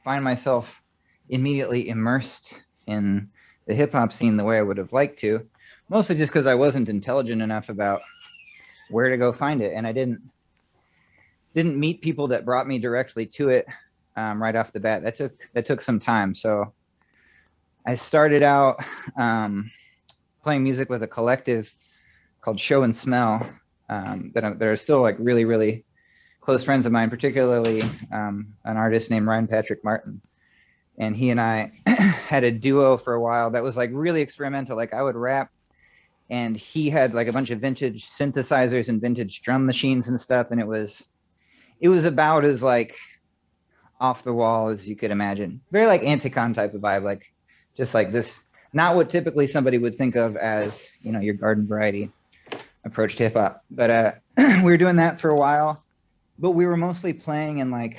find myself immediately immersed in the hip hop scene the way I would have liked to, mostly just because I wasn't intelligent enough about where to go find it, and I didn't meet people that brought me directly to it right off the bat. That took some time. So I started out playing music with a collective called Show and Smell that are still like really, really close friends of mine, particularly an artist named Ryan Patrick Martin. And he and I had a duo for a while that was like really experimental. Like I would rap and he had like a bunch of vintage synthesizers and vintage drum machines and stuff. And it was about as like off the wall as you could imagine. Very like Anticon type of vibe, like just like this, not what typically somebody would think of as, you know, your garden variety approach to hip hop. But we were doing that for a while, but we were mostly playing in like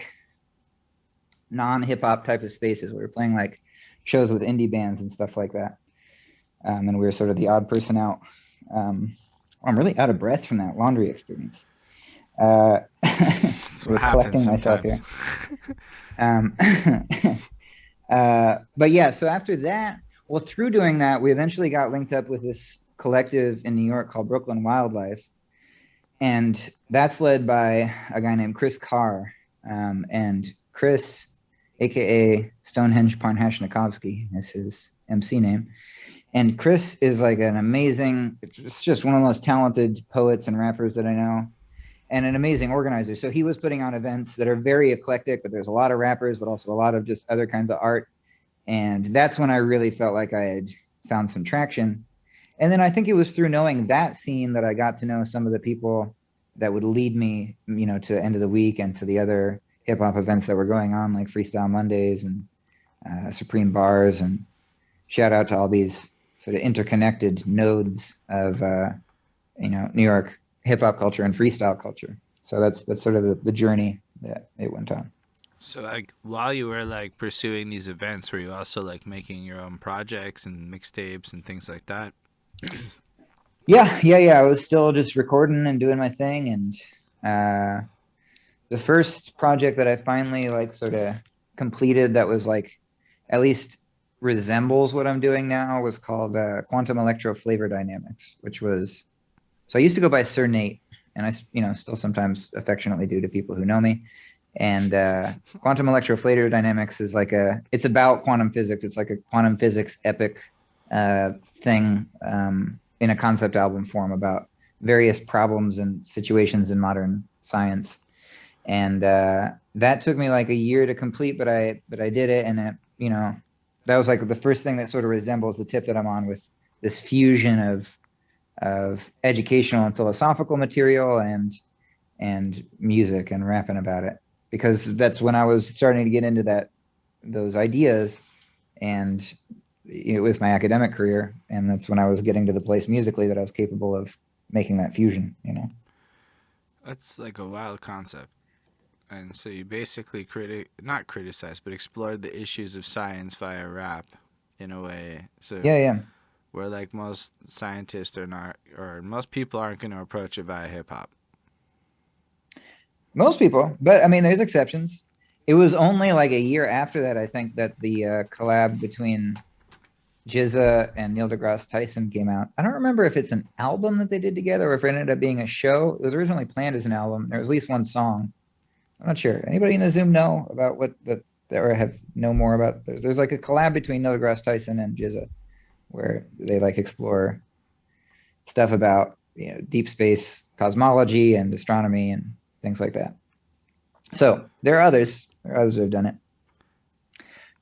non-hip hop type of spaces. We were playing like shows with indie bands and stuff like that. And we were sort of the odd person out. I'm really out of breath from that laundry experience. That's what happens collecting myself sometimes. here. But yeah, so after that, well, through doing that, we eventually got linked up with this collective in New York called Brooklyn Wildlife. And that's led by a guy named Chris Carr. And Chris, aka Stonehenge Parnhashnikovsky, is his MC name. And Chris is like an amazing, it's just one of the most talented poets and rappers that I know, and an amazing organizer. So he was putting on events that are very eclectic, but there's a lot of rappers, but also a lot of just other kinds of art. And that's when I really felt like I had found some traction. And then I think it was through knowing that scene that I got to know some of the people that would lead me, to End of the Week and to the other hip hop events that were going on, like Freestyle Mondays and Supreme Bars. And shout out to all these sort of interconnected nodes of, New York hip hop culture and freestyle culture. So that's sort of the journey that it went on. So like while you were like pursuing these events, were you also like making your own projects and mixtapes and things like that? Yeah. I was still just recording and doing my thing. And the first project that I finally like sort of completed that was like at least resembles what I'm doing now was called Quantum Electro Flavor Dynamics, which was, so I used to go by Sir Nate, and I still sometimes affectionately do to people who know me. And Quantum Electro Flavor Dynamics is like it's about quantum physics. It's like a quantum physics epic thing in a concept album form about various problems and situations in modern science. And that took me like a year to complete, but I did it. And that was like the first thing that sort of resembles the tip that I'm on, with this fusion of educational and philosophical material and music and rapping about it, because that's when I was starting to get into those ideas, and with my academic career, and that's when I was getting to the place musically that I was capable of making that fusion. That's like a wild concept. And so you basically not criticized, but explored the issues of science via rap in a way. So Yeah. where like most scientists are not, or most people aren't going to approach it via hip hop. Most people, but I mean, there's exceptions. It was only like a year after that, I think, that the collab between Jizza and Neil deGrasse Tyson came out. I don't remember if it's an album that they did together or if it ended up being a show. It was originally planned as an album. There was at least one song. I'm not sure. Anybody in the Zoom know about what or have know more about? There's like a collab between Neil deGrasse Tyson and Jizza where they like explore stuff about deep space cosmology and astronomy and things like that. So there are others. There are others who have done it.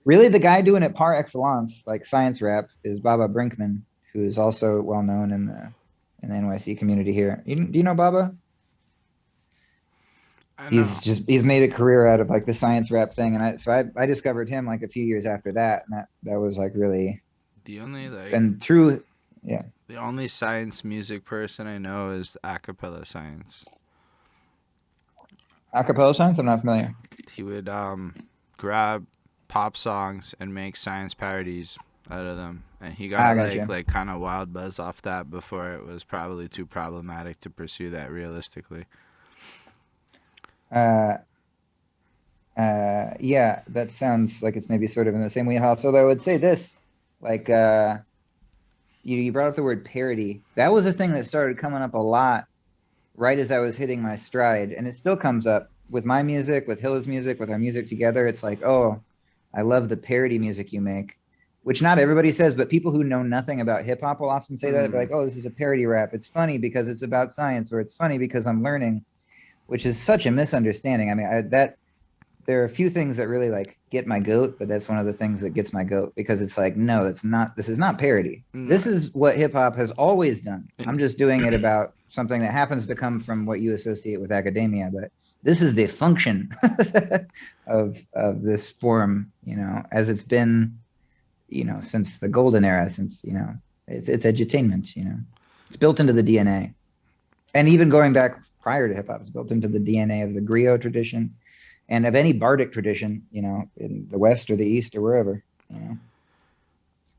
Really, the guy doing it par excellence, like science rap, is Baba Brinkman, who is also well known in the NYC community here. Do you know Baba? I know. He's made a career out of like the science rap thing, and I discovered him like a few years after that, and that was like really, The only like and through, yeah. the only science music person I know is acapella science. Acapella science, I'm not familiar. He would grab pop songs and make science parodies out of them, and he I got got you. like kind of wild buzz off that before it was probably too problematic to pursue that realistically. Uh, yeah, that sounds like it's maybe sort of in the same wheelhouse. Although I would say this, like, you brought up the word parody. That was a thing that started coming up a lot right as I was hitting my stride, and it still comes up with my music, with Hilla's music, with our music together. It's like, oh, I love the parody music you make, which not everybody says, but people who know nothing about hip hop will often say that. They're like, oh, this is a parody rap. It's funny because it's about science, or it's funny because I'm learning, which is such a misunderstanding. I mean, there are a few things that really like get my goat, but that's one of the things that gets my goat, because it's like, no, this is not parody. This is what hip hop has always done. I'm just doing it about something that happens to come from what you associate with academia, but this is the function of this form, as it's been, since the golden era, since, it's edutainment, it's built into the DNA. And even going back prior to hip hop, it's built into the DNA of the griot tradition and of any bardic tradition, in the West or the East or wherever.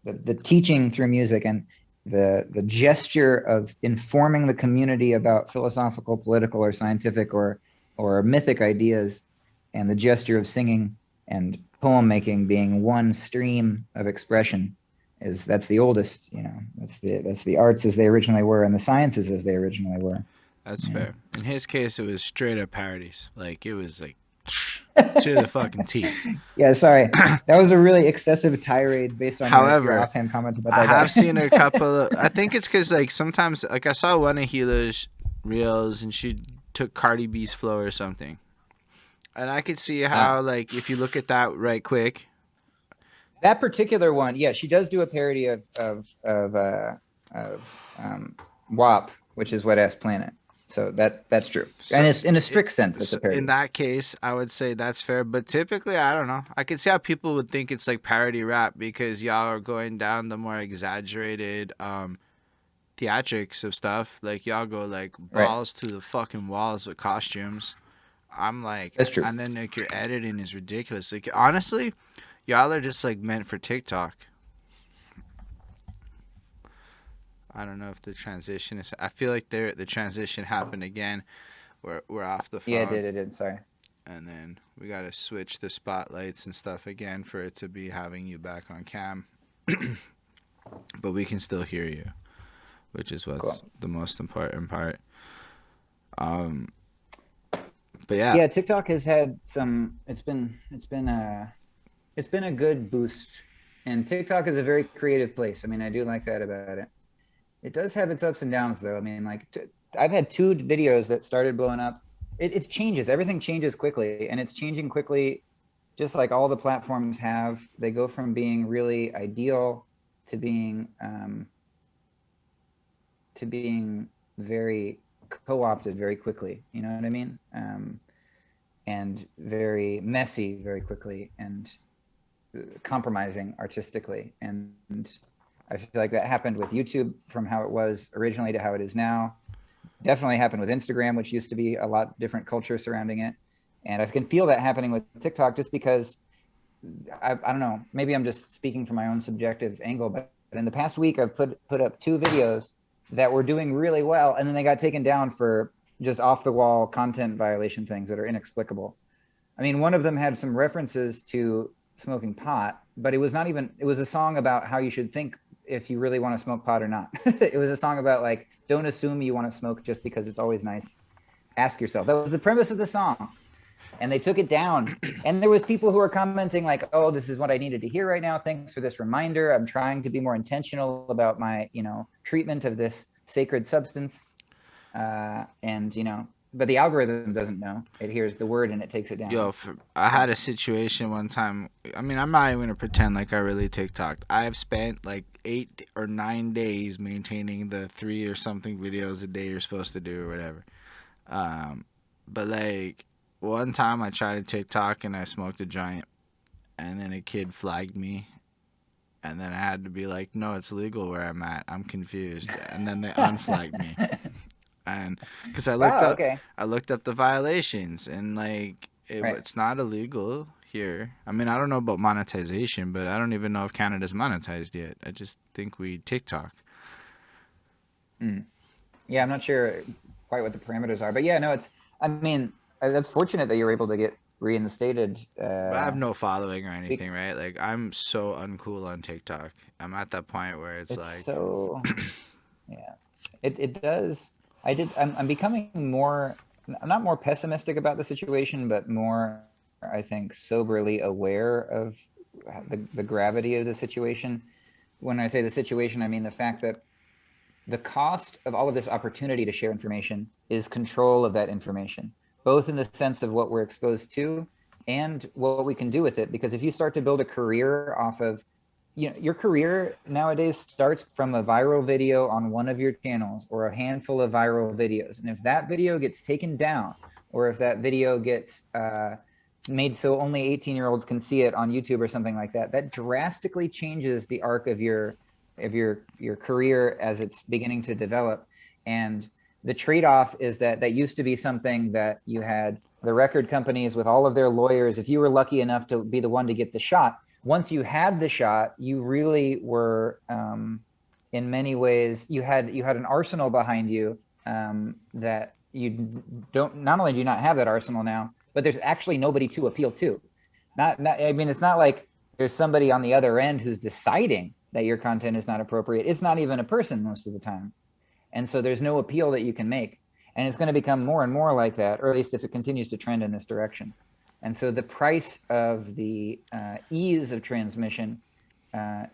The teaching through music and the gesture of informing the community about philosophical, political, or scientific or mythic ideas, and the gesture of singing and poem making being one stream of expression, that's the oldest. That's the arts as they originally were, and the sciences as they originally were. That's fair. In his case, it was straight up parodies. Like it was like To the fucking T. Yeah, sorry. That was a really excessive tirade based on your However, offhand comments about I that have seen guy. a couple of, I think it's because, like, sometimes, like, I saw one of Gila's reels and she took Cardi B's flow or something. And I could see Ah. how, like, if you look at that right quick. That particular one, yeah, she does do a parody of WAP, which is Wet Ass Planet. So that's true. So, And it's in a strict sense, it's a parody. in that case, I would say that's fair. But typically, I don't know. I could see how people would think it's like parody rap because y'all are going down the more exaggerated theatrics of stuff. Like, y'all go like balls to the fucking walls with costumes. I'm like, that's true. And then like your editing is ridiculous. Like, honestly, y'all are just like meant for TikTok. I don't know if the transition is. I feel like the transition happened again. We're off the phone. Yeah, it did. Sorry. And then we gotta switch the spotlights and stuff again for it to be having you back on cam. But we can still hear you, which is what's the most important part. But yeah. Yeah, TikTok has had some. It's been a good boost, and TikTok is a very creative place. I mean, I do like that about it. It does have its ups and downs, though. I mean, like, I've had 2 videos that started blowing up. It changes. Everything changes quickly, and it's changing quickly, just like all the platforms have. They go from being really ideal to being very co-opted very quickly. You know what I mean? And very messy very quickly, and compromising artistically. And I feel like that happened with YouTube from how it was originally to how it is now. Definitely happened with Instagram, which used to be a lot different culture surrounding it. And I can feel that happening with TikTok just because I don't know, maybe I'm just speaking from my own subjective angle, but in the past week I've put up 2 videos that were doing really well, and then they got taken down for just off the wall content violation things that are inexplicable. I mean, one of them had some references to smoking pot, but it was a song about how you should think if you really want to smoke pot or not. It was a song about, like, don't assume you want to smoke just because it's always nice. Ask yourself. That was the premise of the song. And they took it down. And there was people who were commenting like, oh, this is what I needed to hear right now. Thanks for this reminder. I'm trying to be more intentional about my, treatment of this sacred substance. But the algorithm doesn't know. It hears the word and it takes it down. I had a situation one time. I mean, I'm not even gonna pretend like I really TikToked. I have spent like 8 or 9 days maintaining the 3 or something videos a day you're supposed to do or whatever. But like one time I tried to TikTok and I smoked a joint, and then a kid flagged me. And then I had to be like, no, it's legal where I'm at. I'm confused. And then they unflagged me. And because I looked up the violations, and like it's not illegal here. I mean, I don't know about monetization, but I don't even know if Canada's monetized yet. I just think we TikTok. Yeah, I'm not sure quite what the parameters are, but yeah, no, that's fortunate that you were able to get reinstated. But I have no following or anything, right? Like, I'm so uncool on TikTok. I'm at that point where it's like so. Yeah, it does. I'm becoming more, not more pessimistic about the situation, but more, I think, soberly aware of the gravity of the situation. When I say the situation, I mean the fact that the cost of all of this opportunity to share information is control of that information, both in the sense of what we're exposed to and what we can do with it. Because if you start to build a career off of, your career nowadays starts from a viral video on one of your channels or a handful of viral videos. And if that video gets taken down, or if that video gets made so only 18-year-olds can see it on YouTube or something like that, that drastically changes the arc of your career as it's beginning to develop. And the trade-off is that used to be something that you had the record companies with all of their lawyers. If you were lucky enough to be the one to get the shot, once you had the shot, you really were, in many ways, you had an arsenal behind you that you don't. Not only do you not have that arsenal now, but there's actually nobody to appeal to. I mean, it's not like there's somebody on the other end who's deciding that your content is not appropriate. It's not even a person most of the time, and so there's no appeal that you can make. And it's going to become more and more like that, or at least if it continues to trend in this direction. And so the price of the ease of transmission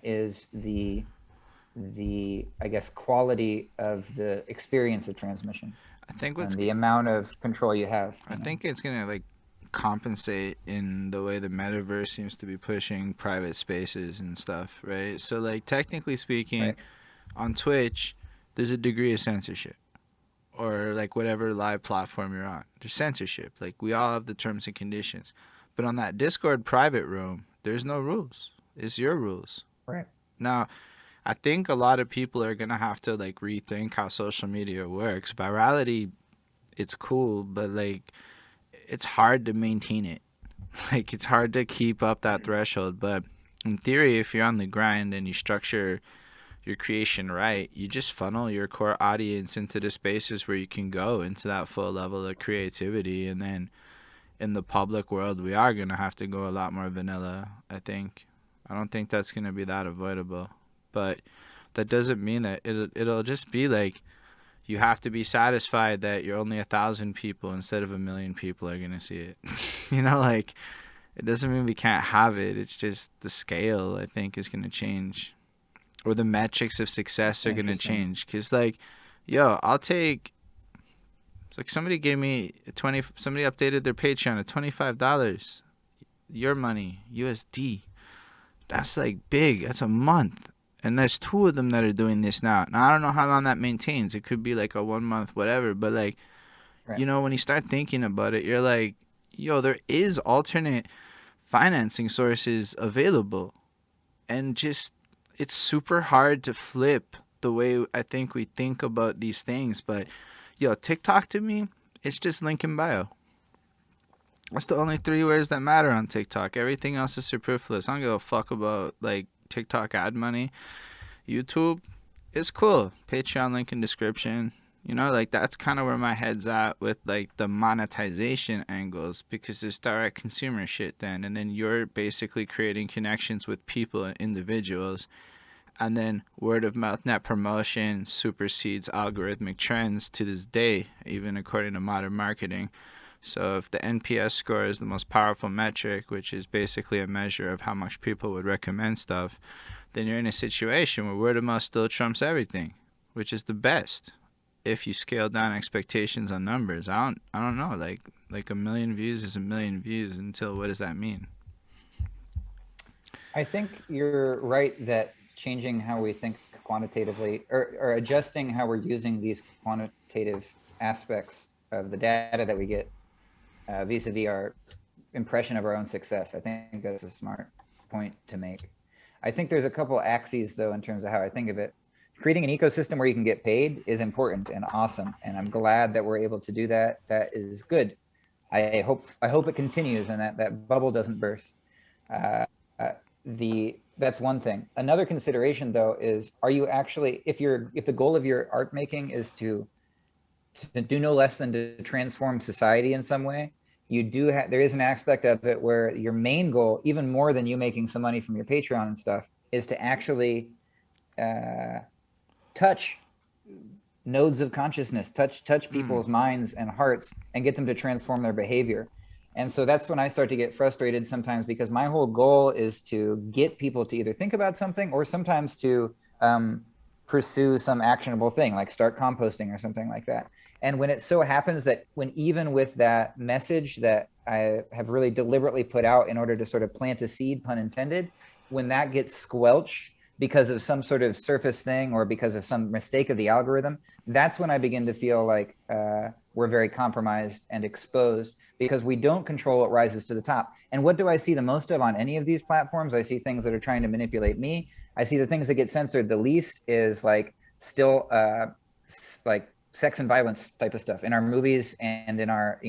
is the I guess quality of the experience of transmission I think and the amount of control you have. I think it's gonna like compensate in the way the metaverse seems to be pushing private spaces and stuff, right? So like technically speaking, Right. on Twitch, there's a degree of censorship. Or like whatever live platform you're on. There's censorship. Like we all have the terms and conditions. But on that Discord private room, there's no rules. It's your rules. Right. Now, I think a lot of people are gonna have to like rethink how social media works. Virality, it's cool, but like it's hard to maintain it. Like it's hard to keep up that threshold. But in theory, if you're on the grind and you structure your creation right, you just funnel your core audience into the spaces where you can go into that full level of creativity. And then in the public world, we are going to have to go a lot more vanilla, I think. I don't think that's going to be that avoidable. But that doesn't mean that it'll just be like you have to be satisfied that you're only 1,000 people instead of 1,000,000 people are going to see it. You know, like it doesn't mean we can't have it. It's just the scale, I think, is going to change. Or the metrics of success are going to change. Because, like, yo, I'll take. It's like somebody gave me somebody updated their Patreon at $25. Your money, USD. That's like big. That's a month. And there's 2 of them that are doing this now. Now, I don't know how long that maintains. It could be like a 1 month, whatever. But, like, Right. you know, when you start thinking about it, you're like, yo, there is alternate financing sources available. And just it's super hard to flip the way I think we think about these things. But yo, TikTok to me, it's just link in bio. That's the only 3 words that matter on TikTok. Everything else is superfluous. I don't give a fuck about like TikTok ad money. YouTube is cool. Patreon link in description. You know, like that's kind of where my head's at with like the monetization angles, because it's direct consumer shit then. And then you're basically creating connections with people and individuals. And then word of mouth net promotion supersedes algorithmic trends to this day, even according to modern marketing. So if the NPS score is the most powerful metric, which is basically a measure of how much people would recommend stuff, then you're in a situation where word of mouth still trumps everything, which is the best. If you scale down expectations on numbers, I don't know, like 1,000,000 views is 1,000,000 views until what does that mean? I think you're right that changing how we think quantitatively or adjusting how we're using these quantitative aspects of the data that we get vis-a-vis our impression of our own success. I think that's a smart point to make. I think there's a couple axes though in terms of how I think of it. Creating an ecosystem where you can get paid is important and awesome, and I'm glad that we're able to do that. That is good. I hope it continues and that bubble doesn't burst. That's one thing. Another consideration though is, are you actually, if the goal of your art making is to do no less than to transform society in some way, there is an aspect of it where your main goal, even more than you making some money from your Patreon and stuff, is to actually touch nodes of consciousness, touch people's minds and hearts and get them to transform their behavior. And so that's when I start to get frustrated sometimes, because my whole goal is to get people to either think about something or sometimes to pursue some actionable thing, like start composting or something like that. And when it so happens that when even with that message that I have really deliberately put out in order to sort of plant a seed, pun intended, when that gets squelched because of some sort of surface thing or because of some mistake of the algorithm, that's when I begin to feel like we're very compromised and exposed, because we don't control what rises to the top. And what do I see the most of on any of these platforms? I see things that are trying to manipulate me. I see the things that get censored the least is like still like sex and violence type of stuff in our movies and in our,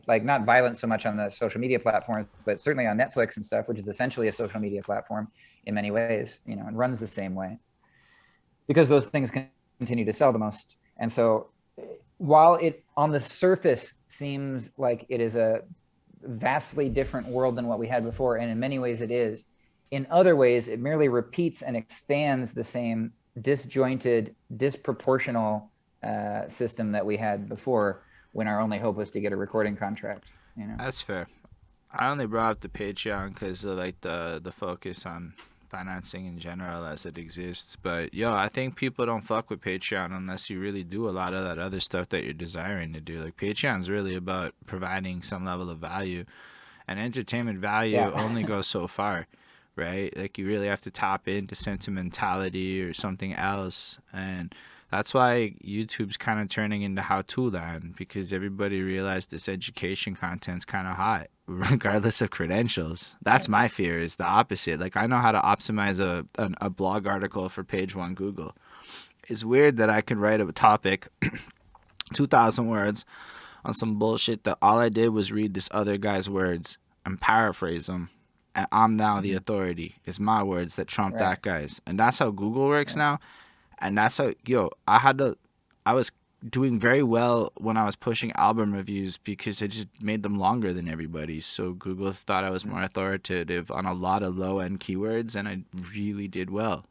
like not violence so much on the social media platforms, but certainly on Netflix and stuff, which is essentially a social media platform in many ways, and runs the same way because those things continue to sell the most. And so while it on the surface seems like it is a vastly different world than what we had before, and in many ways it is, in other ways it merely repeats and expands the same disjointed, disproportional system that we had before, when our only hope was to get a recording contract. That's fair. I only brought up the Patreon because of like the focus on financing in general as it exists. But yo, I think people don't fuck with Patreon unless you really do a lot of that other stuff that you're desiring to do. Like Patreon's really about providing some level of value, and entertainment value Yeah. only goes so far, right? Like you really have to tap into sentimentality or something else, and that's why YouTube's kind of turning into how-to land, because everybody realized this education content's kind of hot regardless of credentials. That's my fear, is the opposite. Like I know how to optimize a blog article for page one Google. It's weird that I could write a topic 2,000 words on some bullshit that all I did was read this other guy's words and paraphrase them, and I'm now the Mhm. authority. It's my words that trump Right. that guy's, and that's how Google works Right. now. And that's how, I was doing very well when I was pushing album reviews because I just made them longer than everybody. So Google thought I was Mhm. more authoritative on a lot of low end keywords, and I really did well,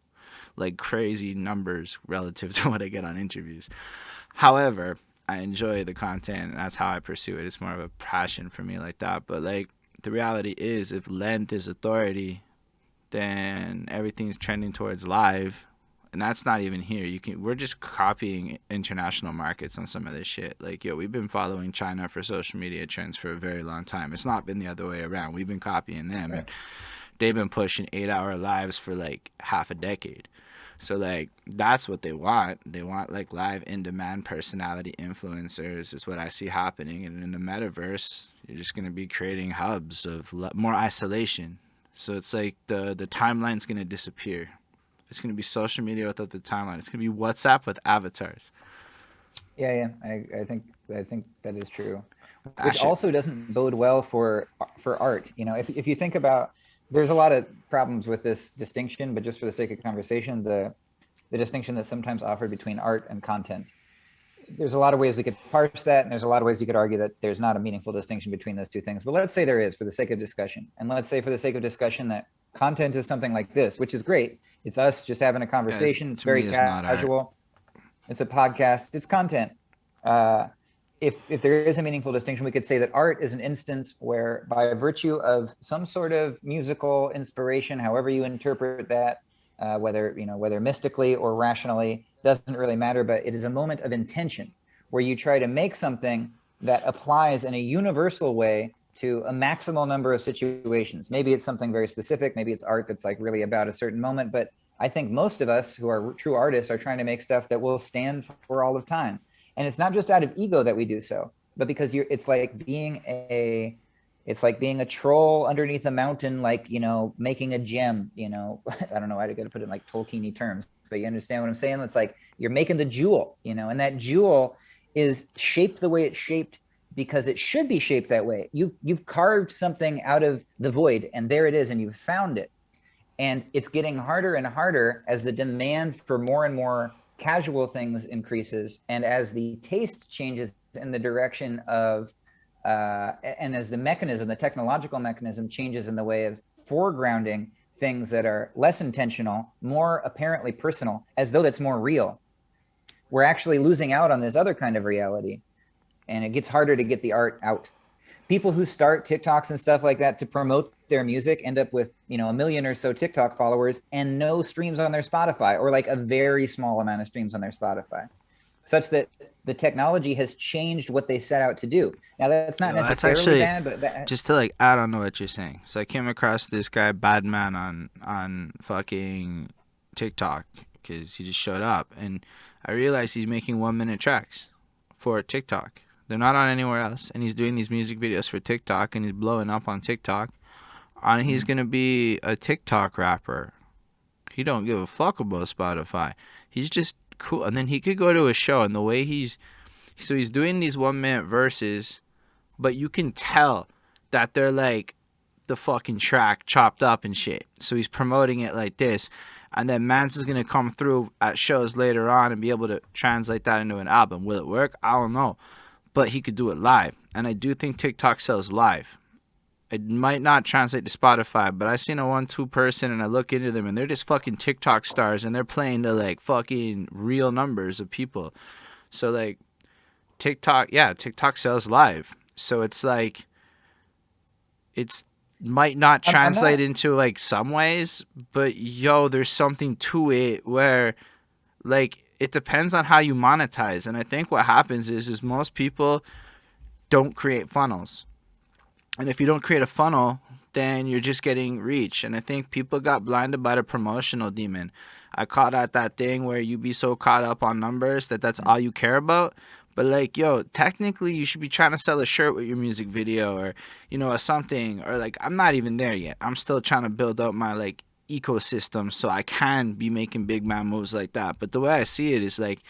like crazy numbers relative to what I get on interviews. However, I enjoy the content, and that's how I pursue it. It's more of a passion for me, like that. But like the reality is, if length is authority, then everything's trending towards live, and that's not even here. We're just copying international markets on some of this shit. Like yo, we've been following China for social media trends for a very long time. It's not been the other way around. We've been copying them, Right. and they've been pushing 8-hour lives for like half a decade. So like that's what they want. They want like live in demand personality influencers is what I see happening. And in the metaverse, you're just gonna be creating hubs of more isolation. So it's like the timeline's gonna disappear. It's gonna be social media without the timeline. It's gonna be WhatsApp with avatars. Yeah, yeah. I think that is true. That Which shit. also doesn't bode well for art. You know, if you think about, there's a lot of problems with this distinction, but just for the sake of conversation, the distinction that's sometimes offered between art and content. There's a lot of ways we could parse that, and there's a lot of ways you could argue that there's not a meaningful distinction between those two things. But let's say there is for the sake of discussion. And let's say for the sake of discussion that content is something like this, which is great. It's us just having a As conversation. It's to me, very is not art. casual. It's a podcast. It's content. Uh, if there is a meaningful distinction, we could say that art is an instance where, by virtue of some sort of musical inspiration, however you interpret that, whether mystically or rationally, doesn't really matter. But it is a moment of intention where you try to make something that applies in a universal way to a maximal number of situations. Maybe it's something very specific. Maybe it's art that's like really about a certain moment. But I think most of us who are true artists are trying to make stuff that will stand for all of time. And it's not just out of ego that we do so, but because it's like being a troll underneath a mountain, like, making a gem, I don't know how to put it in like Tolkien terms, but you understand what I'm saying? It's like you're making the jewel, and that jewel is shaped the way it's shaped because it should be shaped that way. You've carved something out of the void, and there it is, and you've found it. And it's getting harder and harder as the demand for more and more casual things increases, and as the taste changes in the direction of, and as the technological mechanism changes in the way of foregrounding things that are less intentional, more apparently personal, as though that's more real. We're actually losing out on this other kind of reality, and it gets harder to get the art out. People who start TikToks and stuff like that to promote their music end up with, a million or so TikTok followers and no streams on their Spotify, or like a very small amount of streams on their Spotify, such that the technology has changed what they set out to do. Now, that's not Yo, that's necessarily actually, bad, but just to like add on to what you're saying. So I came across this guy Badman on fucking TikTok because he just showed up, and I realized he's making 1 minute tracks for TikTok. They're not on anywhere else, and he's doing these music videos for TikTok, and he's blowing up on TikTok. And he's Mhm. gonna be a TikTok rapper. He don't give a fuck about Spotify. He's just cool, and then he could go to a show, and the way he's doing these 1 minute verses, but you can tell that they're like the fucking track chopped up and shit. So he's promoting it like this, and then Mance is gonna come through at shows later on and be able to translate that into an album. Will it work? I don't know, but he could do it live, and I do think TikTok sells live. It might not translate to Spotify, but I seen a 1-2 person and I look into them and they're just fucking TikTok stars and they're playing to like fucking real numbers of people. So like TikTok sells live. So it's like it's might not I'm translate not. into like some ways, but yo, there's something to it where like it depends on how you monetize. And I think what happens is most people don't create funnels. And if you don't create a funnel, then you're just getting reach. And I think people got blinded by the promotional demon. I caught at that thing where you be so caught up on numbers that that's all you care about. But like, yo, technically you should be trying to sell a shirt with your music video, or, you know, a something, or like, I'm not even there yet. I'm still trying to build up my like ecosystem so I can be making big man moves like that. But the way I see it is like,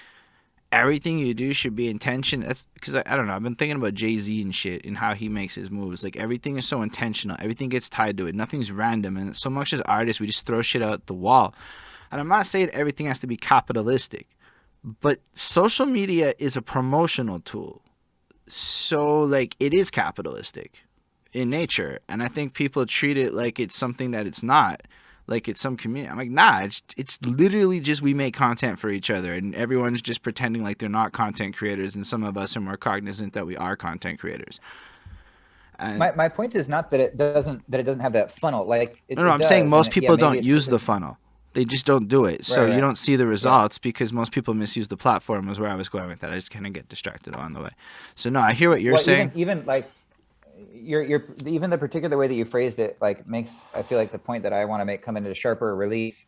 everything you do should be intention. That's because I don't know. I've been thinking about Jay-Z and shit and how he makes his moves. Like everything is so intentional. Everything gets tied to it. Nothing's random. And so much as artists, we just throw shit out the wall. And I'm not saying everything has to be capitalistic, but social media is a promotional tool. So like it is capitalistic in nature. And I think people treat it like it's something that it's not. Like it's some community. I'm like, nah, it's literally just we make content for each other, and everyone's just pretending like they're not content creators, and some of us are more cognizant that we are content creators. And My point is not that it doesn't have that funnel. Like no, it I'm saying does, and most yeah, people maybe don't it's use just the funnel. They just don't do it. So right, you right. don't see the Yeah. results because most people misuse the platform, was where I was going with that. I just kind of get distracted on the way. So no, I hear what you're Well, saying. even like you're even the particular way that you phrased it like makes, I feel like, the point that I want to make come into sharper relief,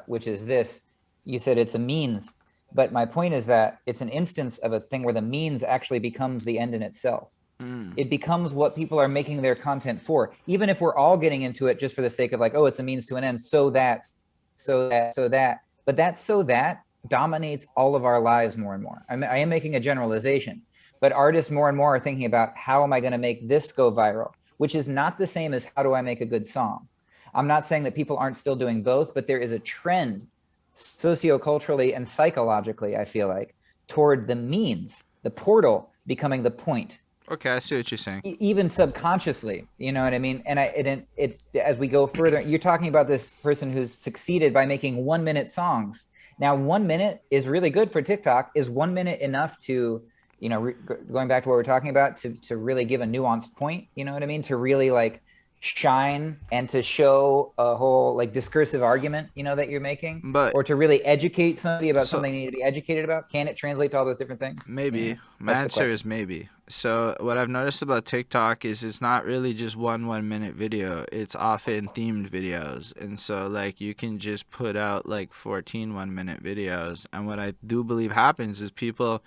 which is this: you said it's a means, but my point is that it's an instance of a thing where the means actually becomes the end in itself. It becomes what people are making their content for, even if we're all getting into it just for the sake of like, oh, it's a means to an end, so that, but that so that dominates all of our lives more and more. I am making a generalization, but artists more and more are thinking about, how am I going to make this go viral, which is not the same as how do I make a good song. I'm not saying that people aren't still doing both, but there is a trend socioculturally and psychologically, I feel like, toward the means, the portal becoming the point. Okay, I see what you're saying. Even subconsciously, you know what I mean? And it's as we go further, you're talking about this person who's succeeded by making 1 minute songs. Now, 1 minute is really good for TikTok. Is 1 minute enough to, you know, going back to what we're talking about, to really give a nuanced point, you know what I mean? To really like shine and to show a whole like discursive argument, you know, that you're making, But or to really educate somebody about so something they need to be educated about. Can it translate to all those different things? Yeah, maybe. My that's the answer question. is maybe. So what I've noticed about TikTok is it's not really just one minute video. It's often themed videos. And so like you can just put out like 14 1 minute videos. And what I do believe happens is people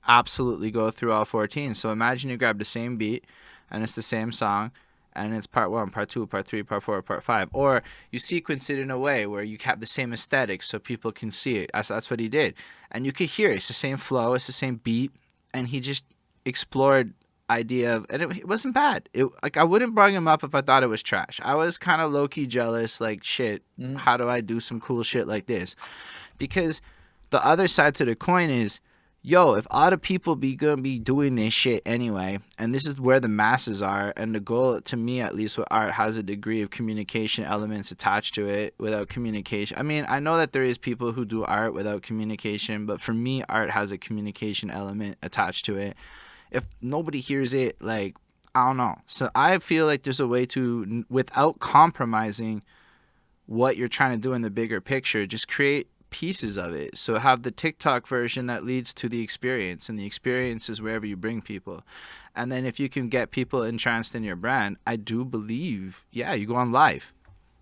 absolutely go through all 14. So imagine you grab the same beat and it's the same song, and it's part 1, part 2, part 3, part 4, part 5. Or you sequence it in a way where you have the same aesthetic so people can see it. That's what he did. And you could hear it. It's the same flow, it's the same beat, and he just explored idea of, and it wasn't bad. It like I wouldn't bring him up if I thought it was trash. I was kind of low-key jealous, like shit, how do I do some cool shit like this? Because the other side to the coin is, yo, if all the people be gonna be doing this shit anyway, and this is where the masses are, and the goal, to me at least, with art has a degree of communication elements attached to it. Without communication, I mean, I know that there is people who do art without communication, but for me, art has a communication element attached to it. If nobody hears it, like, I don't know. So I feel like there's a way to, without compromising what you're trying to do in the bigger picture, just create pieces of it. So have the TikTok version that leads to the experience, and the experience is wherever you bring people. And then if you can get people entranced in your brand, I do believe, yeah, you go on live.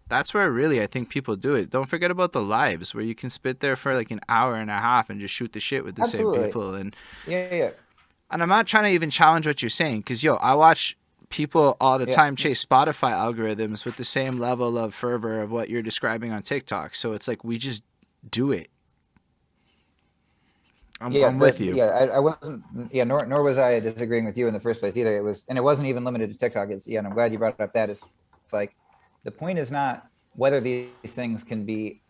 That's where really I think people do it. Don't forget about the lives where you can spit there for like an hour and a half and just shoot the shit with the same Absolutely. people. Yeah. And I'm not trying to even challenge what you're saying, because yo, I watch people all the Yeah. time chase Spotify algorithms with the same level of fervor of what you're describing on TikTok. So it's like we just do it. I'm with you. I wasn't, nor was I disagreeing with you in the first place either. It wasn't even limited to TikTok. And I'm glad you brought up that. It's like, the point is not whether these things can be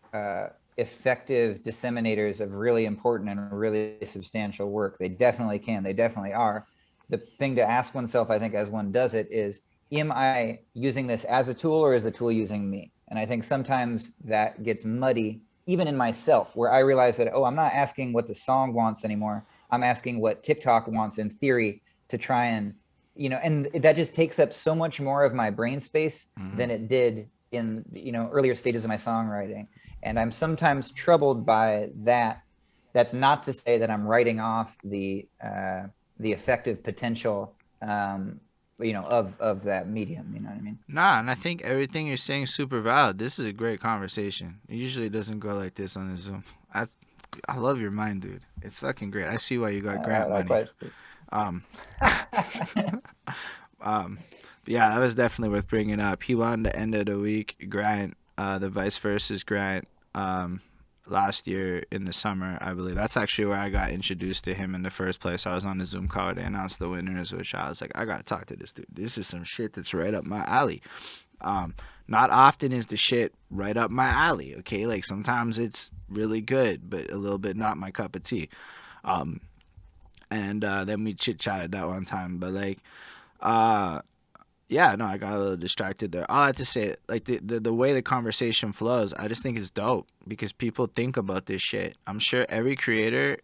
effective disseminators of really important and really substantial work. They definitely can. They definitely are. The thing to ask oneself, I think, as one does it is, am I using this as a tool, or is the tool using me? And I think sometimes that gets muddy, even in myself, where I realize that, oh, I'm not asking what the song wants anymore. I'm asking what TikTok wants in theory, to try and and that just takes up so much more of my brain space Mm-hmm. than it did in, earlier stages of my songwriting. And I'm sometimes troubled by that. That's not to say that I'm writing off the effective potential, of that medium. You know what I mean? Nah, and I think everything you're saying is super valid. This is a great conversation. It usually doesn't go like this on the Zoom. I love your mind, dude. It's fucking great. I see why you got grant money. Likewise. Um, um, but yeah, that was definitely worth bringing up. He won the end of the week grant, the vice versa's grant, last year in the summer, I believe. That's actually where I got introduced to him in the first place. I was on the Zoom call where they announced the winners, which I was like, I gotta talk to this dude. This is some shit that's right up my alley. Not often is the shit right up my alley, okay? Like sometimes it's really good, but a little bit not my cup of tea. And then we chit chatted that one time, but like, yeah, no, I got a little distracted there. All I have to say, like the way the conversation flows, I just think it's dope because people think about this shit. I'm sure every creator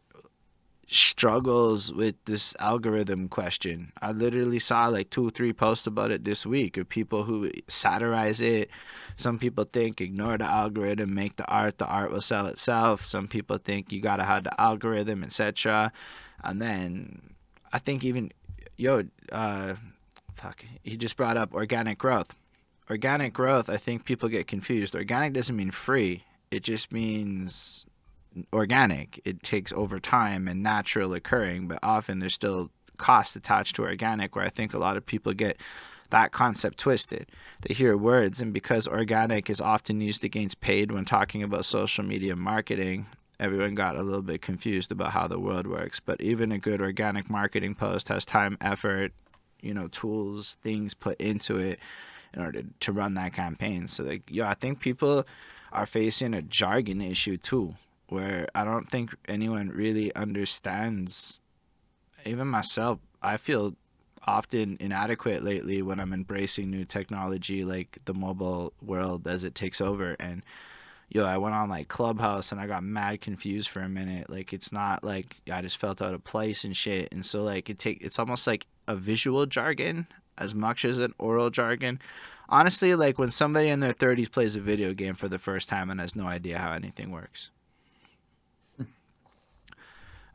struggles with this algorithm question. I literally saw like 2 or 3 posts about it this week of people who satirize it. Some people think ignore the algorithm, make the art will sell itself. Some people think you gotta have the algorithm, etc. And then I think even he just brought up organic growth. Organic growth, I think people get confused. Organic doesn't mean free. It just means organic. It takes over time and natural occurring, but often there's still cost attached to organic, where I think a lot of people get that concept twisted. They hear words, and because organic is often used against paid when talking about social media marketing, everyone got a little bit confused about how the world works. But even a good organic marketing post has time, effort, tools, things put into it in order to run that campaign. So like, I think people are facing a jargon issue too, where I don't think anyone really understands. Even myself, I feel often inadequate lately when I'm embracing new technology like the mobile world as it takes over. And I went on like Clubhouse and I got mad confused for a minute. Like it's not like I just felt out of place and shit. And so like it's almost like a visual jargon as much as an oral jargon. Honestly, like when somebody in their 30s plays a video game for the first time and has no idea how anything works.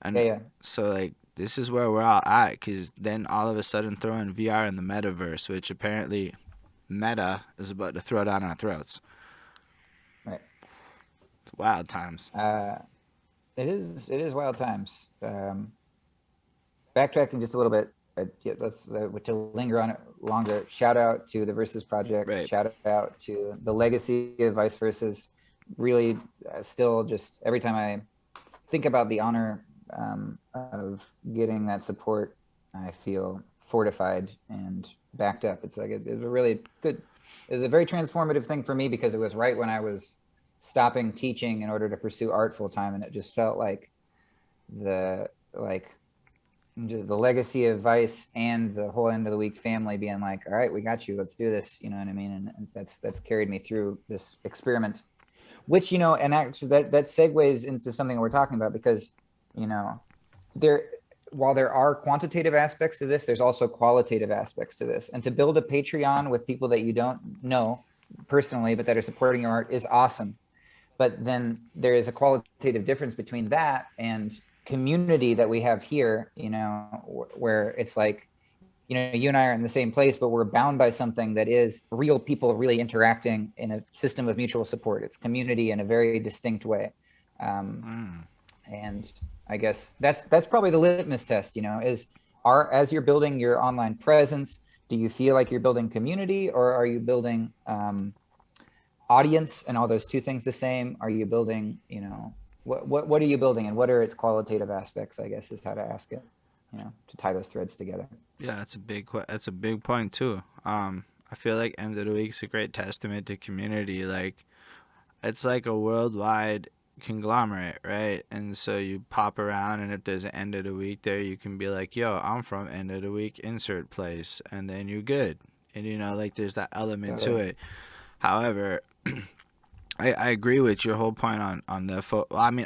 And Yeah. so like this is where we're all at, because then all of a sudden throw in VR and the metaverse, which apparently Meta is about to throw down our throats. Right. It's wild times. It is wild times. Backtracking just a little bit, let's to linger on it longer. Shout out to the Versus Project. Right. Shout out to the legacy of Vice Versus. Really, still just every time I think about the honor of getting that support, I feel fortified and backed up. It's like it was a really good. It was a very transformative thing for me because it was right when I was stopping teaching in order to pursue art full time, and it just felt like the legacy of Vice and the whole End of the Week family being like, all right, we got you, let's do this, you know what I mean? And that's carried me through this experiment, which, and actually that segues into something we're talking about, because while there are quantitative aspects to this, there's also qualitative aspects to this. And to build a Patreon with people that you don't know personally but that are supporting your art is awesome. But then there is a qualitative difference between that and community that we have here, where it's like, you and I are in the same place, but we're bound by something that is real people really interacting in a system of mutual support. It's community in a very distinct way. And I guess that's probably the litmus test, as you're building your online presence, do you feel like you're building community, or are you building audience, and all those two things the same? Are you building, what are you building, and what are its qualitative aspects, I guess, is how to ask it, to tie those threads together. Yeah, that's a big point too. I feel like End of the Week's a great testament to community. Like it's like a worldwide conglomerate, right? And so you pop around, and if there's an End of the Week there, you can be like, yo, I'm from End of the Week, insert place, and then you're good. And like there's that element to it. However, I agree with your whole point on the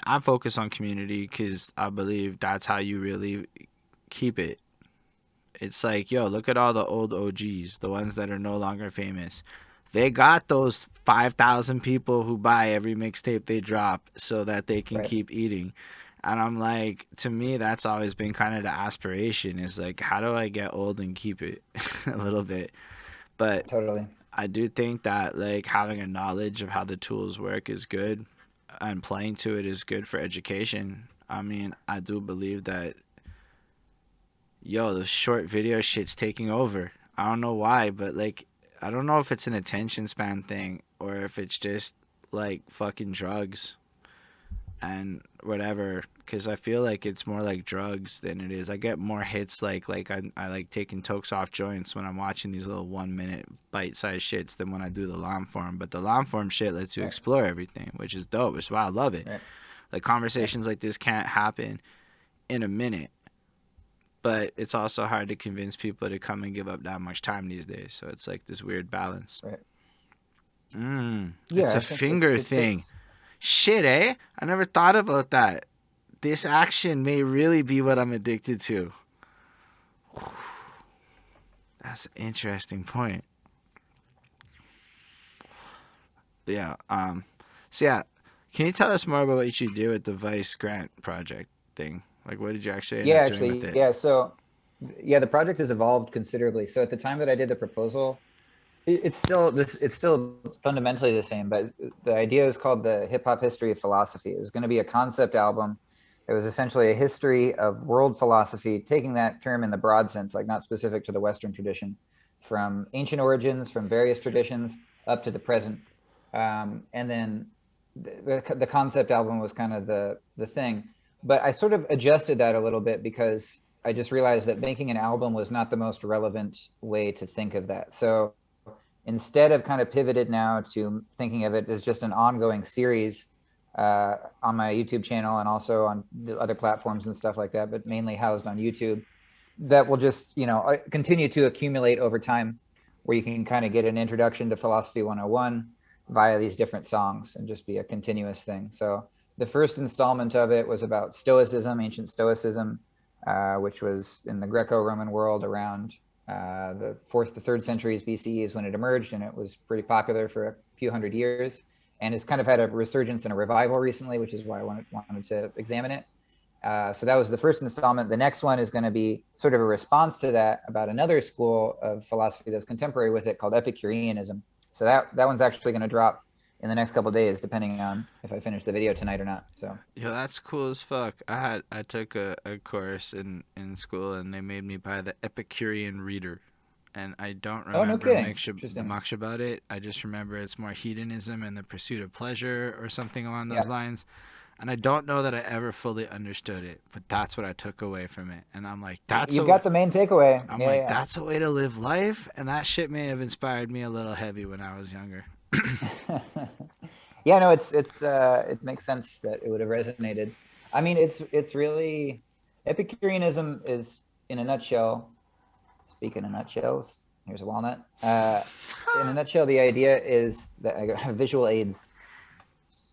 I focus on community because I believe that's how you really keep it. It's like, yo, look at all the old OGs, the ones that are no longer famous. They got those 5,000 people who buy every mixtape they drop so that they can Right. keep eating. And I'm like, to me, that's always been kind of the aspiration, is like, how do I get old and keep it a little bit? But Totally. I do think that like having a knowledge of how the tools work is good, and playing to it is good for education. I mean, I do believe that, yo, the short video shit's taking over. I don't know why, but like, I don't know if it's an attention span thing or if it's just like fucking drugs and whatever. Because I feel like it's more like drugs than it is. I get more hits I like taking tokes off joints when I'm watching these little 1 minute bite sized shits than when I do the long form. But the long form shit lets you Right. explore everything, which is dope. Which is why I love it. Right. Like conversations like this can't happen in a minute, but it's also hard to convince people to come and give up that much time these days. So it's like this weird balance. Right. It's Yeah, a I think finger it thing. takes. Shit, eh? I never thought about that. This action may really be what I'm addicted to. That's an interesting point. Yeah. So yeah, can you tell us more about what you do with the Vice Grant project thing? Like, what did you actually end Yeah, up doing with actually, it? yeah. So, yeah, the project has evolved considerably. So at the time that I did the proposal, it's still this. It's still fundamentally the same, but the idea is called the Hip Hop History of Philosophy. It was going to be a concept album. It was essentially a history of world philosophy, taking that term in the broad sense, like not specific to the Western tradition, from ancient origins, from various traditions up to the present. And then the concept album was kind of the thing. But I sort of adjusted that a little bit because I just realized that making an album was not the most relevant way to think of that. So instead of kind of pivoted now to thinking of it as just an ongoing series on my YouTube channel and also on the other platforms and stuff like that, but mainly housed on YouTube, that will just, continue to accumulate over time, where you can kind of get an introduction to Philosophy 101 via these different songs and just be a continuous thing. So the first installment of it was about Stoicism, ancient Stoicism, which was in the Greco-Roman world around the 4th to 3rd centuries BCE is when it emerged, and it was pretty popular for a few hundred years, and has kind of had a resurgence and a revival recently, which is why I wanted to examine it. So that was the first installment. The next one is going to be sort of a response to that about another school of philosophy that's contemporary with it called Epicureanism. So that one's actually going to drop in the next couple of days, depending on if I finish the video tonight or not. So Yo, that's cool as fuck. I took a course in school and they made me buy the Epicurean Reader. And I don't oh, no remember kidding, interesting. much about it. I just remember it's more hedonism and the pursuit of pleasure or something along those Yeah, lines. And I don't know that I ever fully understood it, but that's what I took away from it. And you've got the main takeaway. I'm like, Yeah, that's a way to live life. And that shit may have inspired me a little heavy when I was younger. yeah. Yeah, no, it makes sense that it would have resonated. I mean, it's really Epicureanism is, in a nutshell. Speaking of nutshells, here's a walnut. In a nutshell, the idea is that I got visual aids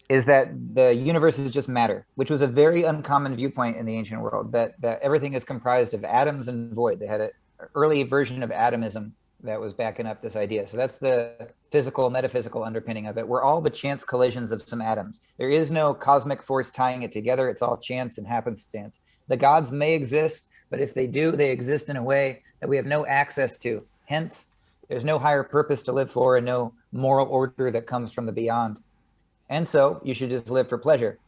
is that the universe is just matter, which was a very uncommon viewpoint in the ancient world. That everything is comprised of atoms and void. They had an early version of atomism that was backing up this idea. So that's the physical, metaphysical underpinning of it. We're all the chance collisions of some atoms. There is no cosmic force tying it together. It's all chance and happenstance. The gods may exist, but if they do, they exist in a way that we have no access to. Hence, there's no higher purpose to live for and no moral order that comes from the beyond. And so you should just live for pleasure.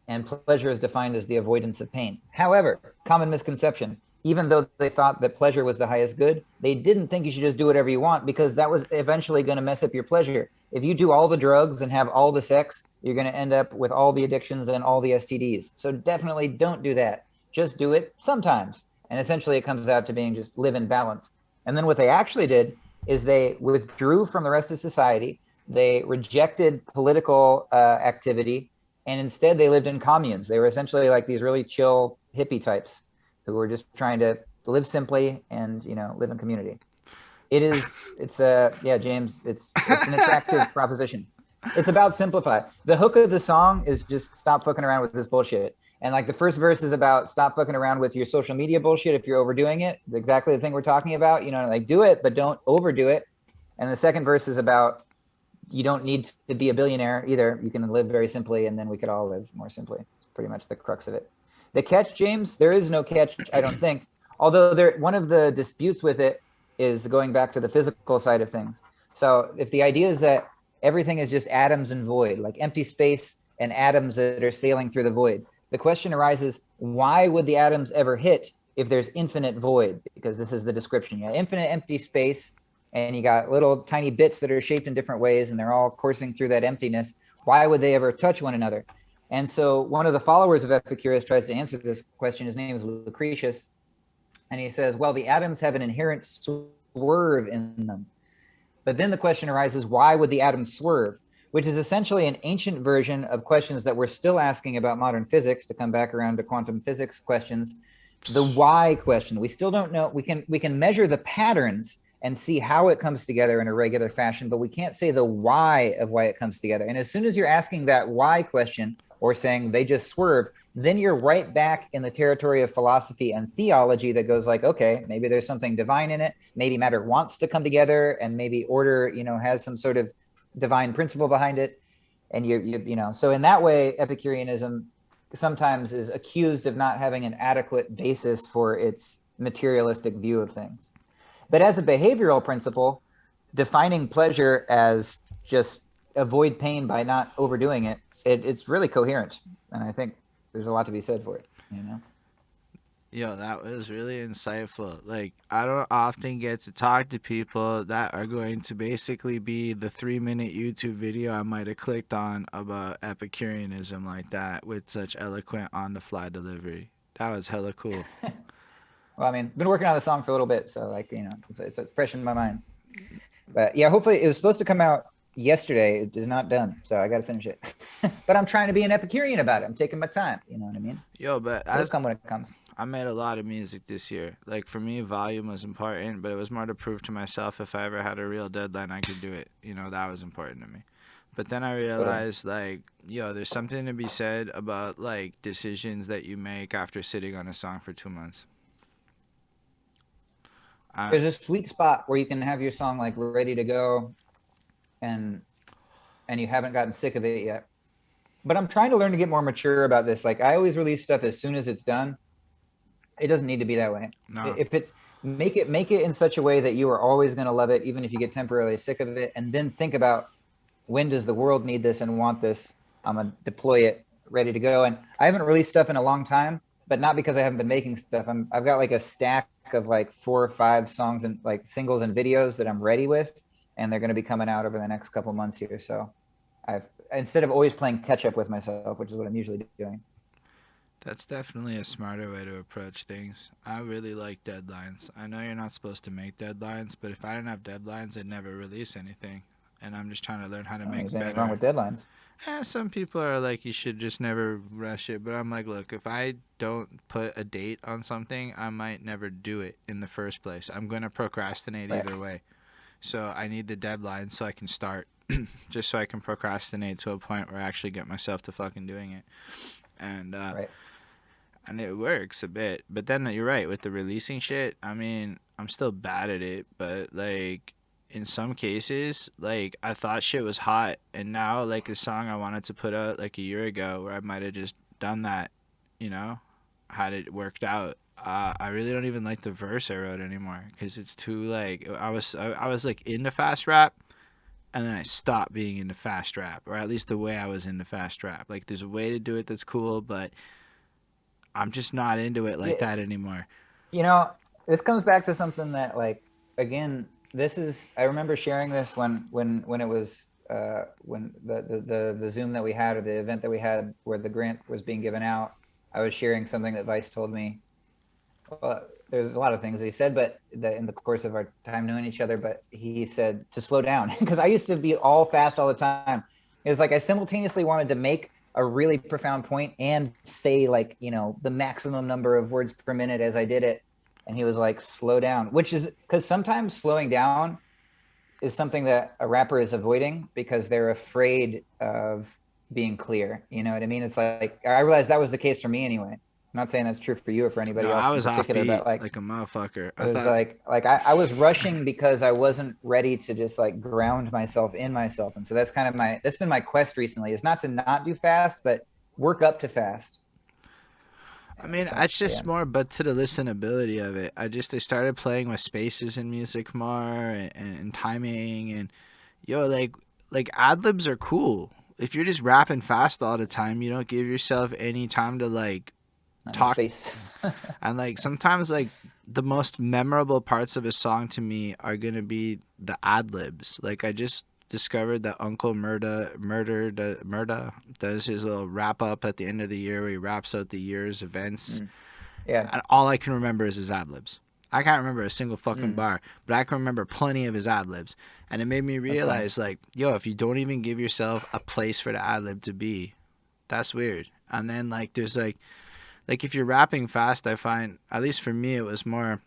And pleasure is defined as the avoidance of pain. However, common misconception, even though they thought that pleasure was the highest good, they didn't think you should just do whatever you want, because that was eventually going to mess up your pleasure. If you do all the drugs and have all the sex, you're going to end up with all the addictions and all the STDs. So definitely don't do that. Just do it sometimes. And essentially it comes out to being just live in balance. And then what they actually did is they withdrew from the rest of society. They rejected political activity, and instead they lived in communes. They were essentially like these really chill hippie types who were just trying to live simply and live in community. Yeah, James, it's an attractive proposition. It's about simplify. The hook of the song is just stop fucking around with this bullshit. And like the first verse is about stop fucking around with your social media bullshit if you're overdoing it. Exactly the thing we're talking about. You know, like do it, but don't overdo it. And the second verse is about you don't need to be a billionaire either. You can live very simply, and then we could all live more simply. It's pretty much the crux of it. The catch, James, there is no catch, I don't think. Although one of the disputes with it is going back to the physical side of things. So if the idea is that everything is just atoms and void, like empty space and atoms that are sailing through the void, the question arises, why would the atoms ever hit if there's infinite void? Because this is the description. You have infinite empty space, and you got little tiny bits that are shaped in different ways, and they're all coursing through that emptiness. Why would they ever touch one another? And so one of the followers of Epicurus tries to answer this question. His name is Lucretius. And he says, well, the atoms have an inherent swerve in them. But then the question arises, why would the atoms swerve? Which is essentially an ancient version of questions that we're still asking about modern physics, to come back around to quantum physics questions. The why question. We still don't know. We can measure the patterns and see how it comes together in a regular fashion, but we can't say the why of why it comes together. And as soon as you're asking that why question or saying they just swerve, then you're right back in the territory of philosophy and theology that goes like, okay, maybe there's something divine in it. Maybe matter wants to come together, and maybe order, you know, has some sort of divine principle behind it. And you know, so in that way, Epicureanism sometimes is accused of not having an adequate basis for its materialistic view of things. But as a behavioral principle, defining pleasure as just avoid pain by not overdoing it, it's really coherent. And I think there's a lot to be said for it, you know? Yo, that was really insightful. Like, I don't often get to talk to people that are going to basically be the 3-minute YouTube video I might have clicked on about Epicureanism like that, with such eloquent on the fly delivery. That was hella cool. Well, I mean, been working on the song for a little bit, so like, you know, it's fresh in my mind. But yeah, hopefully it was supposed to come out yesterday. It is not done, so I got to finish it. But I'm trying to be an Epicurean about it. I'm taking my time. You know what I mean? Yo, but It'll come when it comes. I made a lot of music this year. Like, for me, volume was important, but it was more to prove to myself if I ever had a real deadline, I could do it. You know, that was important to me. But then I realized, like, yo, there's something to be said about, like, decisions that you make after sitting on a song for 2 months. There's a sweet spot where you can have your song like ready to go, and you haven't gotten sick of it yet. But I'm trying to learn to get more mature about this. Like, I always release stuff as soon as it's done. It doesn't need to be that way. No. If it's make it in such a way that you are always going to love it, even if you get temporarily sick of it, and then think about, when does the world need this and want this? I'm gonna deploy it ready to go. And I haven't released stuff in a long time, but not because I haven't been making stuff. I've got like a stack of like 4 or 5 songs and like singles and videos that I'm ready with, and they're going to be coming out over the next couple months here. So instead of always playing catch up with myself, which is what I'm usually doing. That's definitely a smarter way to approach things. I really like deadlines. I know you're not supposed to make deadlines, but if I didn't have deadlines, I'd never release anything. And I'm just trying to learn how to make There's better. anything wrong with deadlines. Some people are like, you should just never rush it. But I'm like, look, if I don't put a date on something, I might never do it in the first place. I'm going to procrastinate either way. So I need the deadline so I can start. Just so I can procrastinate to a point where I actually get myself to fucking doing it. And and it works a bit. But then you're right, with the releasing shit, I mean, I'm still bad at it. But, like, in some cases, like, I thought shit was hot, and now, like, a song I wanted to put out like a year ago, where I might have just done that, you know, had it worked out, I really don't even like the verse I wrote anymore, because it's too, like, I was like into fast rap, and then I stopped being into fast rap, or at least the way I was into fast rap. Like, there's a way to do it that's cool, but I'm just not into it like that anymore. You know, this comes back to something that, like, again, this is, I remember sharing this when it was when the Zoom that we had, or the event that we had where the grant was being given out. I was sharing something that Vice told me. Well, there's a lot of things that he said, but in the course of our time knowing each other, but he said to slow down, because I used to be all fast all the time. It was like I simultaneously wanted to make a really profound point and say, like, you know, the maximum number of words per minute as I did it. And he was like, slow down, which is because sometimes slowing down is something that a rapper is avoiding because they're afraid of being clear. You know what I mean? It's like I realized that was the case for me anyway. I'm not saying that's true for you or for No, anybody I else in was particular, offbeat but like like a motherfucker. it I was thought, like I was rushing because I wasn't ready to just like ground myself in myself. And so that's kind of that's been my quest recently, is not to not do fast, but work up to fast. I mean, So it's yeah. just more, but to the listenability of it. I started playing with spaces in music more and timing and yo, like ad libs are cool. If you're just rapping fast all the time, you don't give yourself any time to like Not enough talk. space. And like sometimes like the most memorable parts of a song to me are gonna be the ad libs. Like I just discovered that Uncle Murda does his little wrap up at the end of the year where he raps out the year's events. Mm. Yeah. And all I can remember is his ad libs. I can't remember a single fucking Mm. bar, but I can remember plenty of his ad libs. And it made me That's funny. realize, like, yo, if you don't even give yourself a place for the ad lib to be, that's weird. And then, like, there's like if you're rapping fast, I find, at least for me, it was more,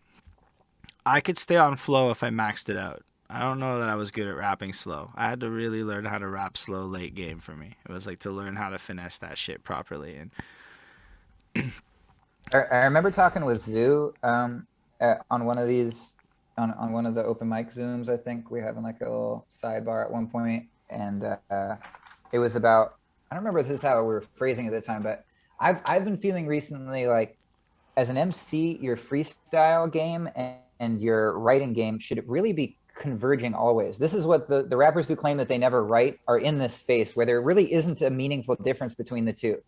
I could stay on flow if I maxed it out. I don't know that I was good at rapping slow. I had to really learn how to rap slow late game for me. It was like to learn how to finesse that shit properly. And I remember talking with Zoo on one of these on one of the open mic Zooms. I think we having like a little sidebar at one point, and it was about, I don't remember if this is how we were phrasing it at the time, but I've been feeling recently like as an MC, your freestyle game and your writing game should really be converging always. This is what the rappers who claim that they never write are in this space where there really isn't a meaningful difference between the two.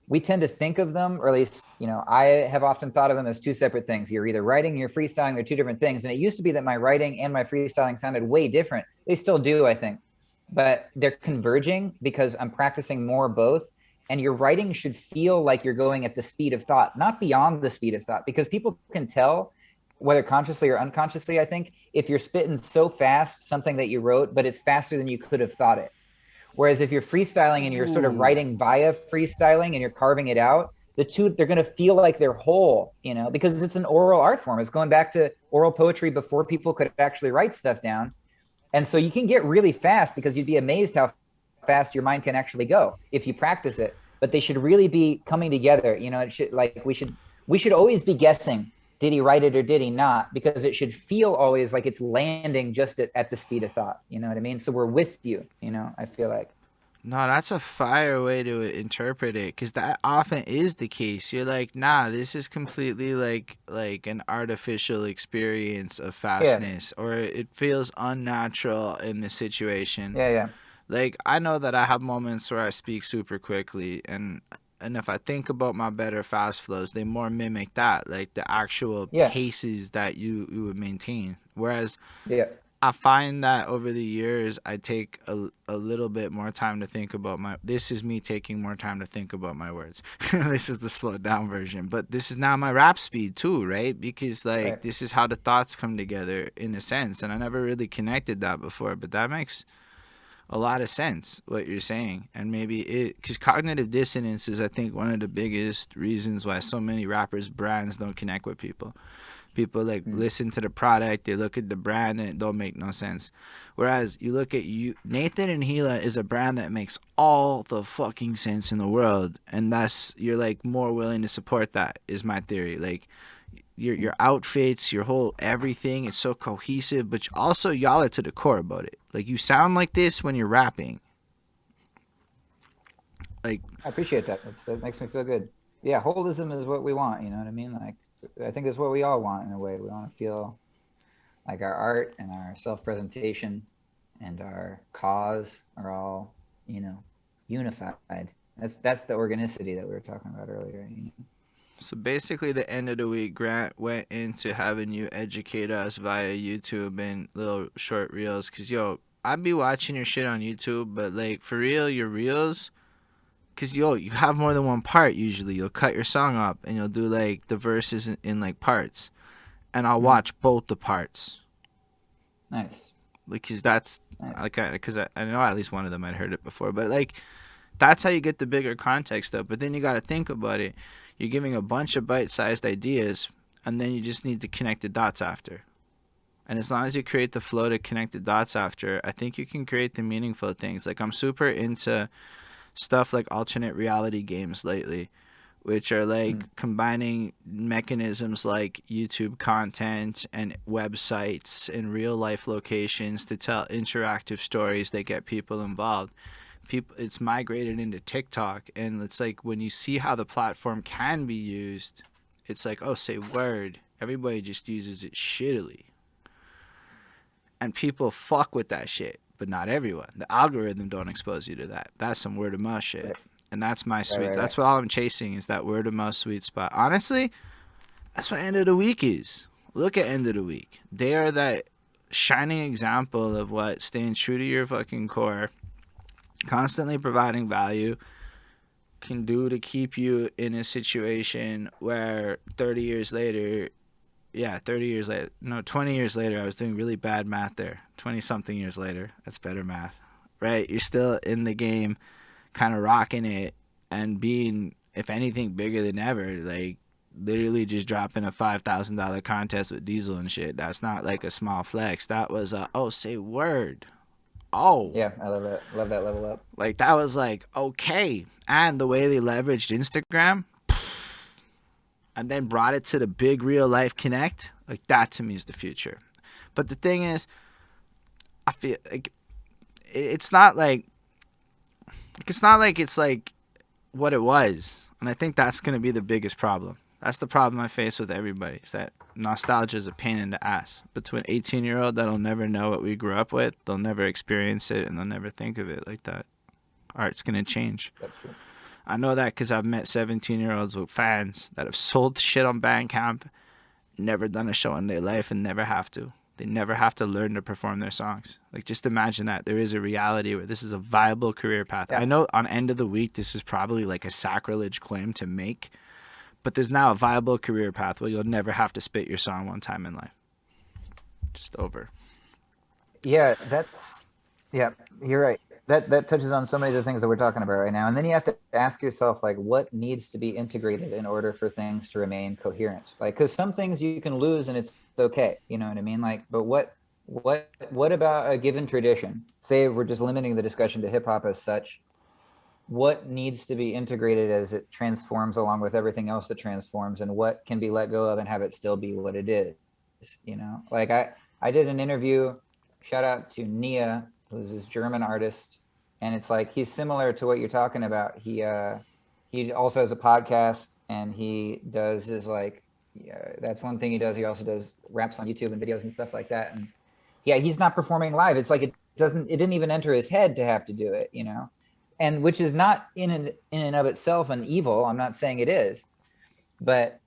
We tend to think of them, or at least, you know, I have often thought of them as two separate things. You're either writing, you're freestyling, they're two different things. And it used to be that my writing and my freestyling sounded way different. They still do, I think, but they're converging because I'm practicing more both. And your writing should feel like you're going at the speed of thought, not beyond the speed of thought, because people can tell, whether consciously or unconsciously, I think, if you're spitting so fast something that you wrote, but it's faster than you could have thought it. Whereas if you're freestyling and you're sort of ooh, writing via freestyling and you're carving it out, the two, they're going to feel like they're whole, you know, because it's an oral art form. It's going back to oral poetry before people could actually write stuff down. And so you can get really fast because you'd be amazed how fast your mind can actually go if you practice it. But they should really be coming together. You know, it should, like, we should always be guessing, did he write it or did he not? Because it should feel always like it's landing just at the speed of thought. You know what I mean? So we're with you, you know, I feel like. no, that's a fire way to interpret it, because that often is the case. You're like, nah, this is completely like an artificial experience of Yeah. fastness, or it feels unnatural in the situation. Yeah. Yeah. Like I know that I have moments where I speak super quickly, and if I think about my better fast flows, they more mimic that, like the actual Yeah. paces that you would maintain. Whereas Yeah. I find that over the years, I take a little bit more time to think about my. This is me taking more time to think about my words. This is the slowed down version, but this is now my rap speed too, right? Because like Right. this is how the thoughts come together in a sense, and I never really connected that before, but that makes a lot of sense what you're saying. And maybe it, because cognitive dissonance is, I think, one of the biggest reasons why so many rappers brands don't connect with people. People like Mm. listen to the product, they look at the brand, and it don't make no sense. Whereas you look at you, Nathan and Gila is a brand that makes all the fucking sense in the world, and thus you're like more willing to support that. Is my theory. Like your outfits, your whole everything, it's so cohesive, but also y'all are to the core about it. Like you sound like this when you're rapping. Like I appreciate that. That makes me feel good. Yeah, holism is what we want. You know what I mean? Like, I think it's what we all want in a way. We want to feel like our art and our self-presentation and our cause are all, you know, unified. That's the organicity that we were talking about earlier. You know? so basically, the end of the week, Grant went into having you educate us via YouTube and little short reels. Cause yo, I'd be watching your shit on YouTube, but like for real, your reels, cause yo, you have more than one part usually. You'll cut your song up and you'll do like the verses in like parts, and I'll Mm. watch both the parts. Nice, Like, cause that's nice. like, cause I know at least one of them I'd heard it before, but like that's how you get the bigger context of. But then you got to think about it. You're giving a bunch of bite-sized ideas, and then you just need to connect the dots after. And as long as you create the flow to connect the dots after, I think you can create the meaningful things. Like I'm super into stuff like alternate reality games lately, which are like combining mechanisms like YouTube content and websites and real life locations to tell interactive stories that get people involved. It's migrated into TikTok, and it's like when you see how the platform can be used, it's like, oh, say word. Everybody just uses it shittily. And people fuck with that shit, but not everyone. The algorithm don't expose you to that. That's some word of mouth shit. Right. And that's my sweet. Right. That's what all I'm chasing is that word of mouth sweet spot. Honestly, that's what end of the week is. Look at end of the week. They are that shining example of what staying true to your fucking core, constantly providing value, can do to keep you in a situation where 30 years later, 20 years later, I was doing really bad math there. 20 something years later, that's better math, right? You're still in the game, kind of rocking it and being, if anything, bigger than ever. Like, literally just dropping a $5,000 contest with Diesel and shit. That's not like a small flex. That was say word. Oh. Yeah, I love that. Love that level up. Like, that was like, okay. And the way they leveraged Instagram and then brought it to the big real life connect, like, that to me is the future. But the thing is, I feel like it's not like it's like what it was. And I think that's going to be the biggest problem. That's the problem I face with everybody, is that nostalgia is a pain in the ass. But to an 18-year-old that'll never know what we grew up with, they'll never experience it, and they'll never think of it like that. Art's going to change. That's true. I know that because I've met 17-year-olds with fans that have sold shit on Bandcamp, never done a show in their life, and never have to. They never have to learn to perform their songs. Like, just imagine that. There is a reality where this is a viable career path. Yeah. I know on end of the week, this is probably like a sacrilege claim to make, but there's now a viable career path where you'll never have to spit your song one time in life. Just over. Yeah, you're right. That touches on so many of the things that we're talking about right now. And then you have to ask yourself, like, what needs to be integrated in order for things to remain coherent? Like, because some things you can lose and it's okay. You know what I mean? Like, but what about a given tradition? Say we're just limiting the discussion to hip hop as such. What needs to be integrated as it transforms along with everything else that transforms, and what can be let go of and have it still be what it is? You know, like I did an interview, shout out to Nia, who's this German artist, and it's like he's similar to what you're talking about. He also has a podcast, and he does his that's one thing he does. He also does raps on YouTube and videos and stuff like that. And yeah, he's not performing live. It's like it didn't even enter his head to have to do it, you know, and which is not in and of itself an evil. I'm not saying it is, but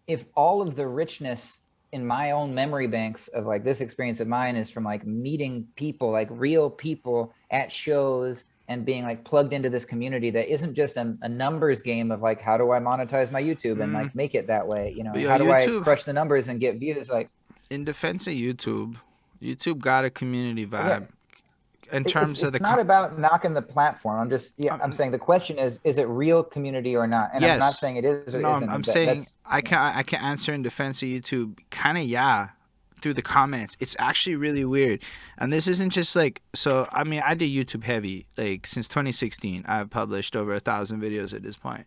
if all of the richness in my own memory banks of like this experience of mine is from like meeting people, like real people at shows and being like plugged into this community that isn't just a numbers game of like, how do I monetize my YouTube and like make it that way? You know, how do I crush the numbers and get views? Like, in defense of YouTube got a community vibe. In terms of it's not about knocking the platform. I'm just, I'm saying the question is it real community or not? And yes. I'm not saying it is or isn't. I'm saying I can answer in defense of YouTube. Kind of, through the comments. It's actually really weird. And this isn't just like, so, I mean, I did YouTube heavy, like since 2016. I've published over 1,000 videos at this point.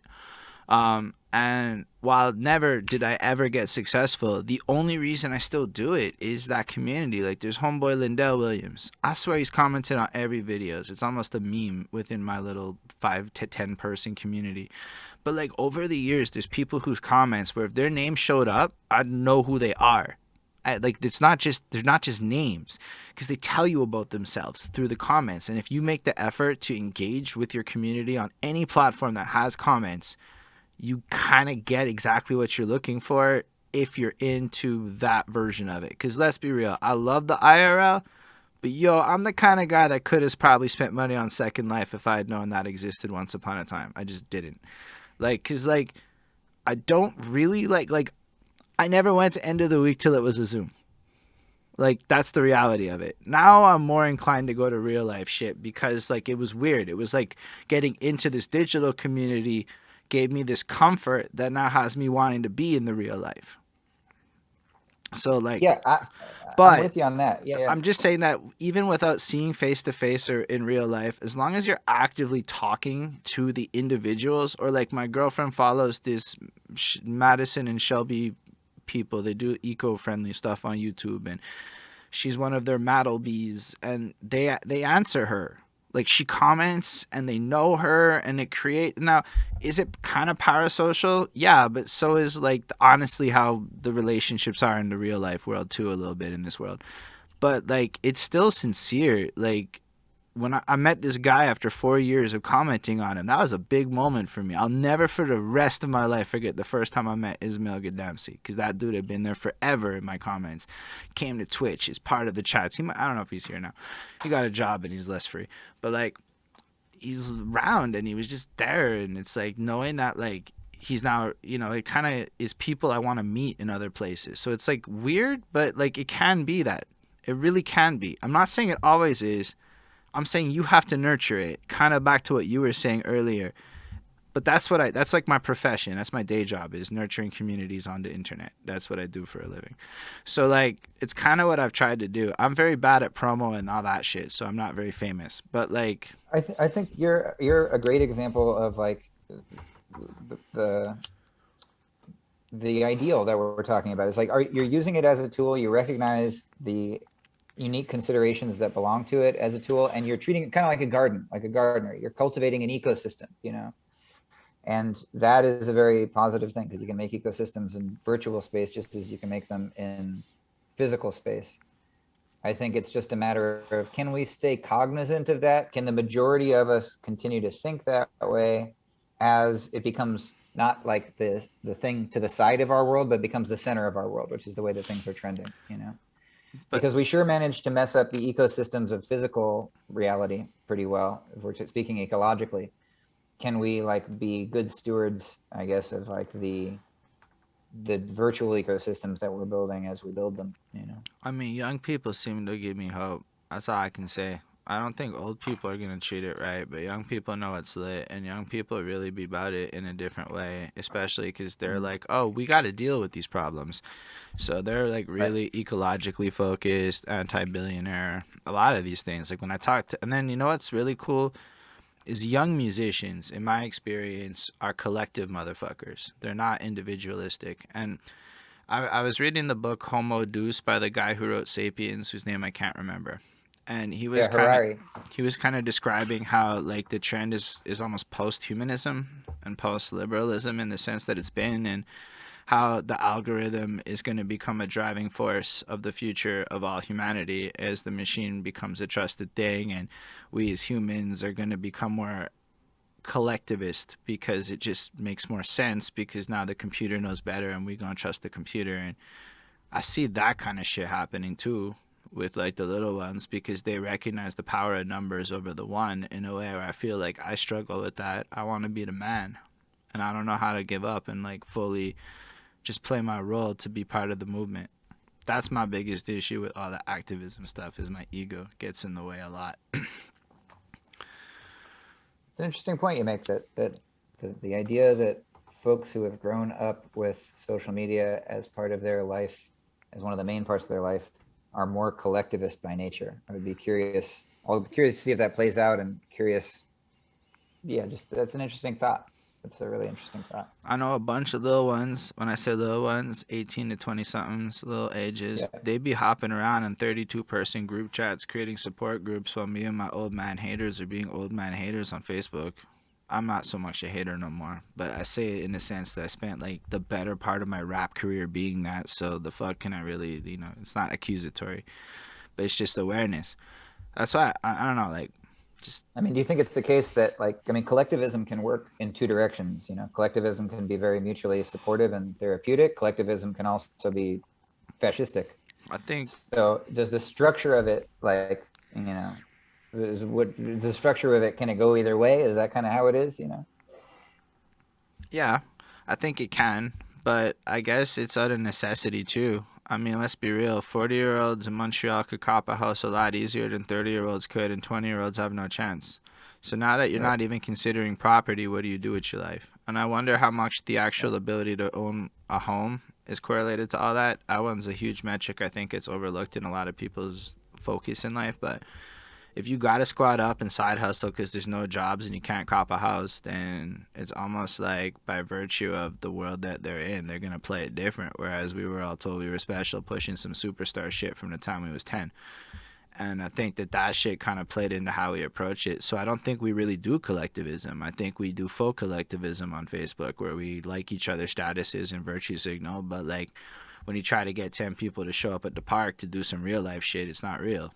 And while never did I ever get successful, the only reason I still do it is that community. Like, there's homeboy Lindell Williams. I swear he's commented on every videos. It's almost a meme within my little 5 to 10 person community. But like over the years, there's people whose comments where if their name showed up, I'd know who they are. Like, they're not just names, because they tell you about themselves through the comments. And if you make the effort to engage with your community on any platform that has comments, you kind of get exactly what you're looking for if you're into that version of it. Because let's be real, I love the IRL, but I'm the kind of guy that could have probably spent money on Second Life if I had known that existed once upon a time. I just didn't. Like, because like, I don't really like I never went to end of the week till it was a Zoom. Like, that's the reality of it. Now I'm more inclined to go to real life shit because like it was weird. It was like getting into this digital community gave me this comfort that now has me wanting to be in the real life. So like, Yeah, I'm but with you on that. Yeah, yeah. I'm just saying that even without seeing face to face or in real life, as long as you're actively talking to the individuals, or like my girlfriend follows this Madison and Shelby people, they do eco-friendly stuff on YouTube, and she's one of their Maddlebees, and they answer her. Like, she comments and they know her, and it create now, is it kind of parasocial? Yeah, but so is like honestly how the relationships are in the real life world too, a little bit in this world. But like, it's still sincere. Like, when I met this guy after 4 years of commenting on him, that was a big moment for me. I'll never for the rest of my life forget the first time I met Ismail Gadamsi, because that dude had been there forever in my comments. Came to Twitch, is part of the chats. I don't know if he's here now. He got a job and he's less free. But like, he's around and he was just there, and it's like knowing that like he's now, it kind of is people I want to meet in other places. So it's like weird, but like it can be that. It really can be. I'm not saying it always is. I'm saying you have to nurture it, kind of back to what you were saying earlier. But that's like my profession. That's my day job, is nurturing communities on the internet. That's what I do for a living. So like, it's kind of what I've tried to do. I'm very bad at promo and all that shit, so I'm not very famous. But like, I think you're a great example of like the ideal that we're talking about. Is like, you're using it as a tool. You recognize the unique considerations that belong to it as a tool, and you're treating it kind of like a garden, like a gardener. You're cultivating an ecosystem, and that is a very positive thing, because you can make ecosystems in virtual space just as you can make them in physical space. I think it's just a matter of, can we stay cognizant of that? Can the majority of us continue to think that way as it becomes not like the thing to the side of our world, but becomes the center of our world, which is the way that things are trending, because we sure managed to mess up the ecosystems of physical reality pretty well, if we're speaking ecologically. Can we like be good stewards, I guess, of like the virtual ecosystems that we're building as we build them, I mean, young people seem to give me hope. That's all I can say. I don't think old people are gonna treat it right, but young people know it's lit, and young people really be about it in a different way, especially because they're like, oh, we got to deal with these problems. So they're like really ecologically focused, anti-billionaire, a lot of these things. Like when I talk to, and then what's really cool is young musicians, in my experience, are collective motherfuckers. They're not individualistic. And I was reading the book Homo Deus by the guy who wrote Sapiens, whose name I can't remember. And he was kind of describing how like the trend is almost post-humanism and post-liberalism, in the sense that it's been, and how the algorithm is going to become a driving force of the future of all humanity as the machine becomes a trusted thing, and we as humans are going to become more collectivist because it just makes more sense, because now the computer knows better and we're going to trust the computer. And I see that kind of shit happening too with like the little ones, because they recognize the power of numbers over the one, in a way where I feel like I struggle with that. I want to be the man, and I don't know how to give up and like fully just play my role to be part of the movement. That's my biggest issue with all the activism stuff, is my ego gets in the way a lot. It's an interesting point you make, that the idea that folks who have grown up with social media as part of their life, as one of the main parts of their life, are more collectivist by nature. I'll be curious to see if that plays out, and curious. Yeah, just that's an interesting thought. It's a really interesting thought. I know a bunch of little ones. When I say little ones, 18 to 20 somethings, little ages, they be hopping around in 32-person group chats, creating support groups, while me and my old man haters are being old man haters on Facebook. I'm not so much a hater no more, but I say it in the sense that I spent like the better part of my rap career being that. So the fuck can I really, it's not accusatory, but it's just awareness. That's why I don't know, like, just. I mean, do you think it's the case that collectivism can work in two directions? Collectivism can be very mutually supportive and therapeutic. Collectivism can also be fascistic. I think. So does the structure of it, the structure of it, can it go either way? Is that kind of how it is, Yeah, I think it can, but I guess it's out of necessity too. I mean, let's be real. 40-year-olds in Montreal could cop a house a lot easier than 30-year-olds could, and 20-year-olds have no chance. So now that you're not even considering property, what do you do with your life? And I wonder how much the actual ability to own a home is correlated to all that. That one's a huge metric. I think it's overlooked in a lot of people's focus in life. But if you got to squat up and side hustle because there's no jobs and you can't cop a house, then it's almost like by virtue of the world that they're in, they're going to play it different. Whereas we were all told we were special, pushing some superstar shit from the time we was 10. And I think that shit kind of played into how we approach it. So I don't think we really do collectivism. I think we do faux collectivism on Facebook where we like each other's statuses and virtue signal. But like when you try to get 10 people to show up at the park to do some real life shit, it's not real.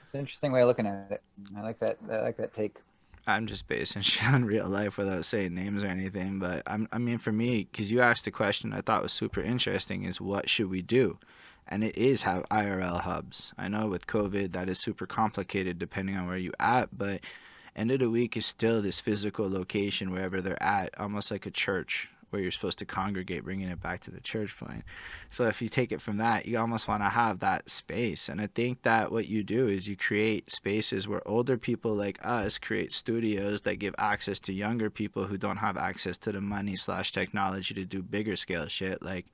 It's an interesting way of looking at it. I like that take. I'm just basing shit on real life without saying names or anything. But I mean, for me, because you asked a question I thought was super interesting is what should we do? And it is have IRL hubs. I know with COVID that is super complicated depending on where you at, but end of the week is still this physical location wherever they're at, almost like a church where you're supposed to congregate, bringing it back to the church point. So if you take it from that, you almost want to have that space. And I think that what you do is you create spaces where older people like us create studios that give access to younger people who don't have access to the money/technology to do bigger scale shit. Like,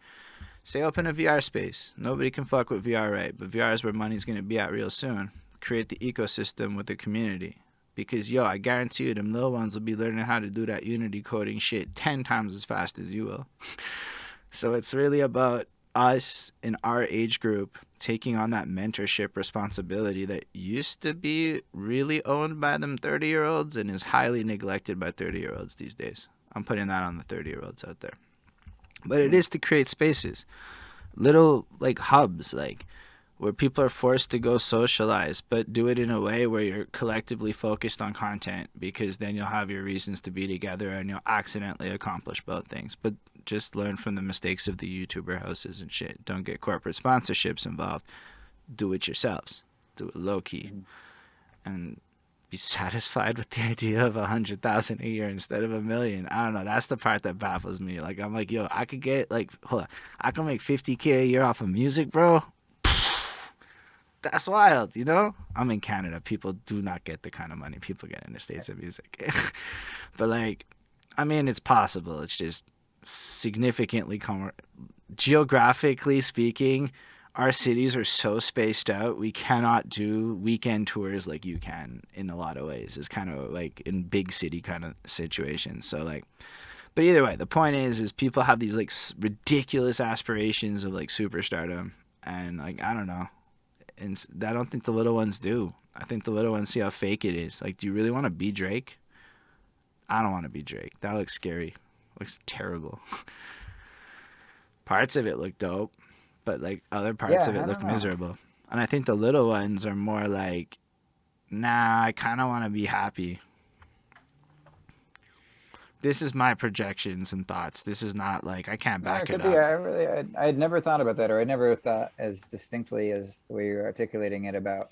say open a VR space. Nobody can fuck with VR, right? But VR is where money's going to be at real soon. Create the ecosystem with the community. Because, yo, I guarantee you them little ones will be learning how to do that Unity coding shit 10 times as fast as you will. So it's really about us in our age group taking on that mentorship responsibility that used to be really owned by them 30-year-olds and is highly neglected by 30-year-olds these days. I'm putting that on the 30-year-olds out there. But it is to create spaces, little like hubs, like where people are forced to go socialize, but do it in a way where you're collectively focused on content, because then you'll have your reasons to be together and you'll accidentally accomplish both things. But just learn from the mistakes of the YouTuber houses and shit. Don't get corporate sponsorships involved. Do it yourselves. Do it low key. And be satisfied with the idea of 100,000 a year instead of 1 million. I don't know. That's the part that baffles me. Like, I'm like, yo, I could get like, hold on, I can make 50K a year off of music, bro. That's wild, you know? I'm in Canada. People do not get the kind of money people get in the States of music. But like, I mean, it's possible. It's just significantly geographically speaking, our cities are so spaced out, we cannot do weekend tours like you can in a lot of ways. It's kind of like in big city kind of situations. So like, but either way, the point is people have these like ridiculous aspirations of like superstardom, and like, I don't know. And I don't think the little ones do. I think the little ones see how fake it is. Like, do you really want to be Drake? I don't want to be Drake. That looks scary. Looks terrible. Parts of it look dope, but like other parts of it look miserable. And I think the little ones are more like, nah, I kind of want to be happy. This is my projections and thoughts. This is not like, I can't back it up. I had never thought about that, or I never thought as distinctly as the way you're articulating it about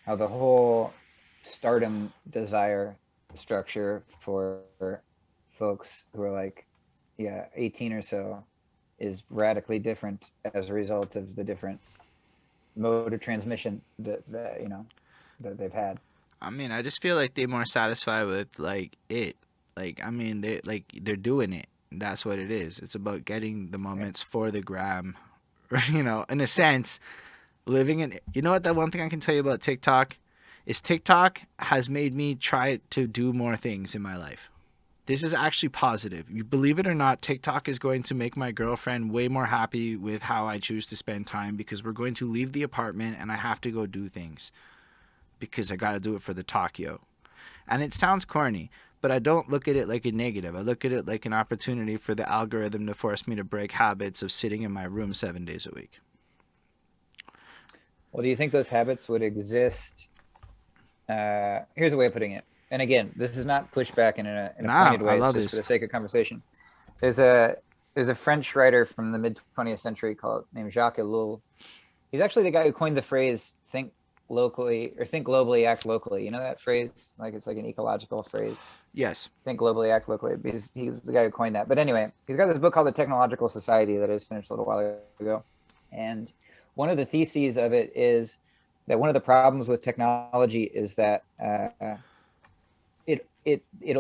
how the whole stardom desire structure for folks who are like, 18 or so is radically different as a result of the different mode of transmission that they've had. I mean, I just feel like they're more satisfied with like it. Like, I mean, they're doing it. That's what it is. It's about getting the moments for the gram, you know, in a sense, living in, you know what, that one thing I can tell you about TikTok is TikTok has made me try to do more things in my life. This is actually positive. You believe it or not, TikTok is going to make my girlfriend way more happy with how I choose to spend time, because we're going to leave the apartment and I have to go do things because I got to do it for the Tokyo. And it sounds corny, but I don't look at it like a negative. I look at it like an opportunity for the algorithm to force me to break habits of sitting in my room 7 days a week. Well, do you think those habits would exist? Here's a way of putting it. And again, this is not pushback in a pointed way. It's just for the sake of conversation. There's a French writer from the mid 20th century named Jacques Ellul. He's actually the guy who coined the phrase "think locally" or "think globally, act locally." You know that phrase? Like, it's like an ecological phrase. Yes. Think globally, act locally. Because he's the guy who coined that. But anyway, he's got this book called The Technological Society that I just finished a little while ago. And one of the theses of it is that one of the problems with technology is that it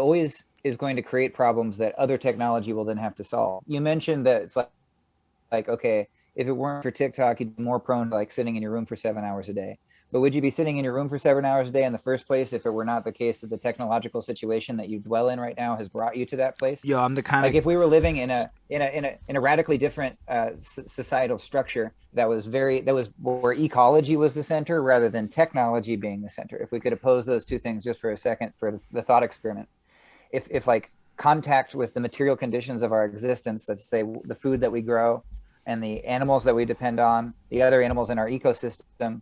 is going to create problems that other technology will then have to solve. You mentioned that it's like okay, if it weren't for TikTok, you'd be more prone to like sitting in your room for 7 hours a day. But would you be sitting in your room for 7 hours a day in the first place if it were not the case that the technological situation that you dwell in right now has brought you to that place? Yo, I'm the kind Like of if we were living in a radically different societal structure that was where ecology was the center rather than technology being the center. If we could oppose those two things just for a second for the thought experiment, if like contact with the material conditions of our existence, let's say the food that we grow and the animals that we depend on, the other animals in our ecosystem,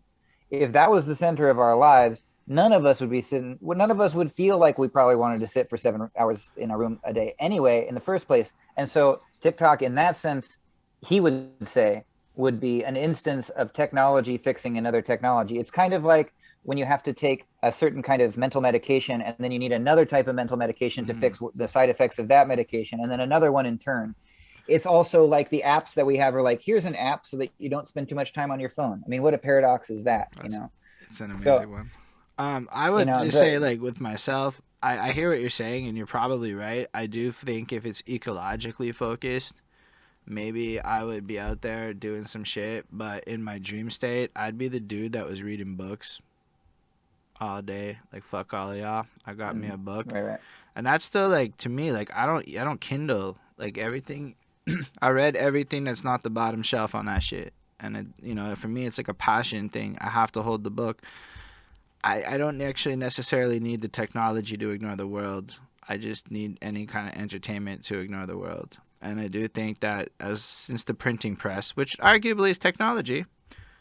if that was the center of our lives, none of us would feel like we probably wanted to sit for 7 hours in a room a day anyway in the first place. And so TikTok, in that sense, he would say, would be an instance of technology fixing another technology. It's kind of like when you have to take a certain kind of mental medication and then you need another type of mental medication to fix the side effects of that medication, and then another one in turn. It's also like the apps that we have are like, here's an app so that you don't spend too much time on your phone. I mean, what a paradox is that, you know? It's an amazing one. I would just say, like, with myself, I hear what you're saying, and you're probably right. I do think if it's ecologically focused, maybe I would be out there doing some shit. But in my dream state, I'd be the dude that was reading books all day. Like, fuck all of y'all. I got me a book. Right. And that's still, like, to me, like, I don't Kindle. Like, everything... I read everything that's not the bottom shelf on that shit. And, it, you know, for me, it's like a passion thing. I have to hold the book. I don't actually necessarily need the technology to ignore the world. I just need any kind of entertainment to ignore the world. And I do think that since the printing press, which arguably is technology,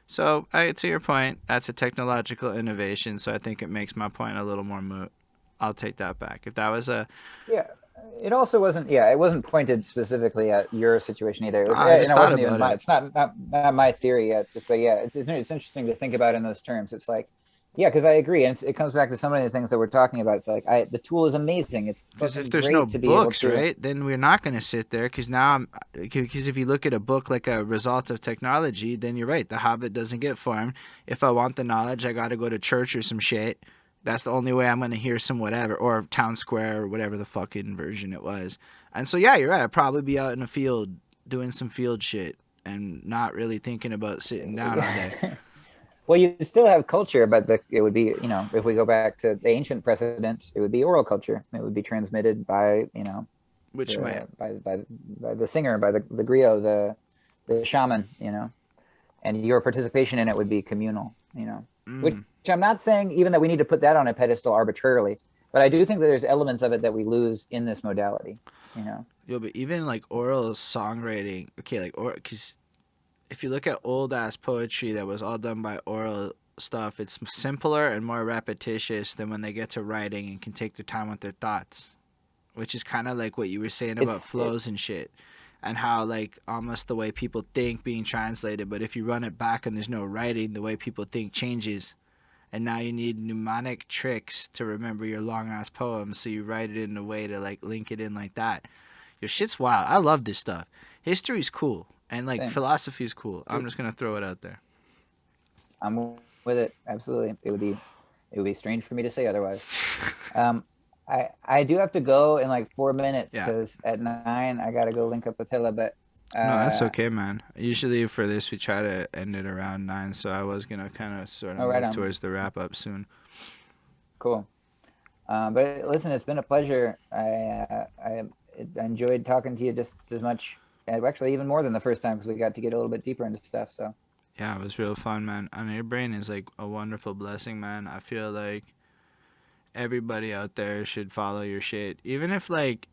so to your point, that's a technological innovation. So I think it makes my point a little more moot. I'll take that back. If that was a... Yeah. It also wasn't, it wasn't pointed specifically at your situation either. It was, I just thought about it. It's not my theory. It's just, but yeah, it's interesting to think about in those terms. It's like, yeah, because I agree, and it comes back to some of the things that we're talking about. It's like the tool is amazing. It's because if there's great no to be books, able to, right, then we're not going to sit there. Because if you look at a book like a result of technology, then you're right. The habit doesn't get formed. If I want the knowledge, I got to go to church or some shit. That's the only way I'm going to hear some whatever, or Town Square or whatever the fucking version it was. And so, yeah, you're right. I'd probably be out in a field doing some field shit and not really thinking about sitting down all day. Well, you still have culture, but it would be, if we go back to the ancient precedent, it would be oral culture. It would be transmitted by, by the singer, by the griot, the shaman, and your participation in it would be communal, which I'm not saying even that we need to put that on a pedestal arbitrarily, but I do think that there's elements of it that we lose in this modality, Yo, but even like oral songwriting, okay, because if you look at old ass poetry that was all done by oral stuff, it's simpler and more repetitious than when they get to writing and can take their time with their thoughts, which is kind of like what you were saying about flows and shit, and how like almost the way people think being translated. But if you run it back and there's no writing, the way people think changes. And now you need mnemonic tricks to remember your long ass poems, so you write it in a way to like link it in like that. Your shit's wild. I love this stuff. History's cool, and like philosophy's cool. I'm just gonna throw it out there. I'm with it. Absolutely. It would be strange for me to say otherwise. I do have to go in like 4 minutes because at 9 I gotta go link up with Hilla, but. No, that's okay, man. Usually for this we try to end it around 9, so I was gonna kind of sort of move towards the wrap up soon. Cool. But listen, it's been a pleasure. I enjoyed talking to you just as much, and actually even more than the first time, because we got to get a little bit deeper into stuff. So. Yeah, it was real fun, man. And your brain is like a wonderful blessing, man. I feel like everybody out there should follow your shit, even if like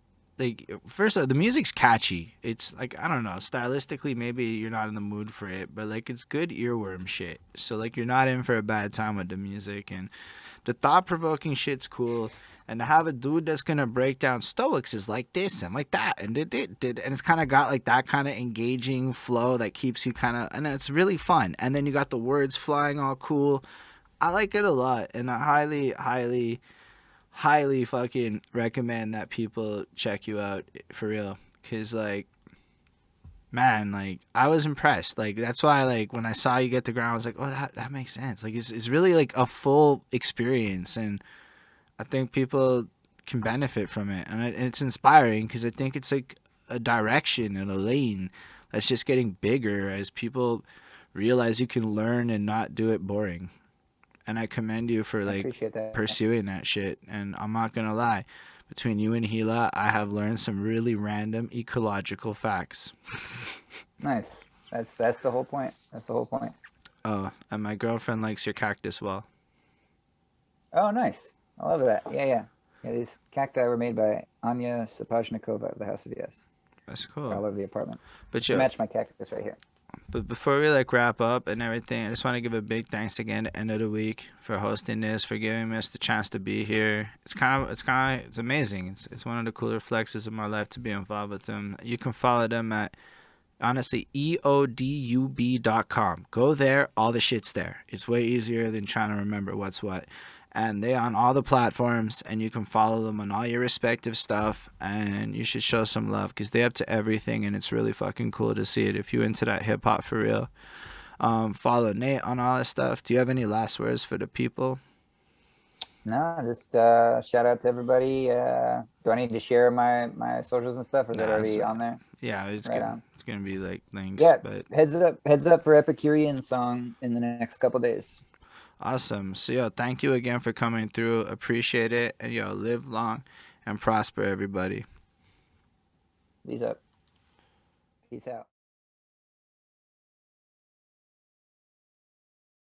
first the music's catchy. It's like, I don't know, stylistically maybe you're not in the mood for it, but like it's good earworm shit. So like you're not in for a bad time with the music, and the thought-provoking shit's cool. And to have a dude that's gonna break down Stoics is like this and like that and and it's kind of got like that kind of engaging flow that keeps you kind of, and it's really fun. And then you got the words flying all cool. I like it a lot, and I highly fucking recommend that people check you out for real, because like, man, like I was impressed. Like that's why like when I saw you get the ground, I was like, oh, that makes sense. Like it's really like a full experience, and I think people can benefit from it, and it's inspiring because I think it's like a direction and a lane that's just getting bigger as people realize you can learn and not do it boring. And I commend you for I like appreciate that. pursuing that shit. And I'm not gonna lie, between you and Gila, I have learned some really random ecological facts. Nice. That's the whole point. That's the whole point. Oh, and my girlfriend likes your cactus well. Oh, nice. I love that. Yeah. These cacti were made by Anya Sapojnikova of the House of Yes. That's They're all cool. over the apartment. But To yo, match my cactus right here. but before we like wrap up and everything, I just want to give a big thanks again at end of the week for hosting this, for giving us the chance to be here. It's amazing. It's one of the cooler flexes of my life to be involved with them. You can follow them at honestly eodub.com. Go there, all the shit's there. It's way easier than trying to remember what's what. And they on all the platforms, and you can follow them on all your respective stuff, and you should show some love because they up to everything, and it's really fucking cool to see it if you into that hip hop for real. Follow Nate on all this stuff. Do you have any last words for the people? No, just shout out to everybody. Do I need to share my socials and stuff, or is that already on there? Yeah, it's gonna be like links. Yeah, But heads up for Epicurean song in the next couple days. awesome. So yo, thank you again for coming through. Appreciate it, and yo, live long and prosper, everybody. Peace up. Peace out.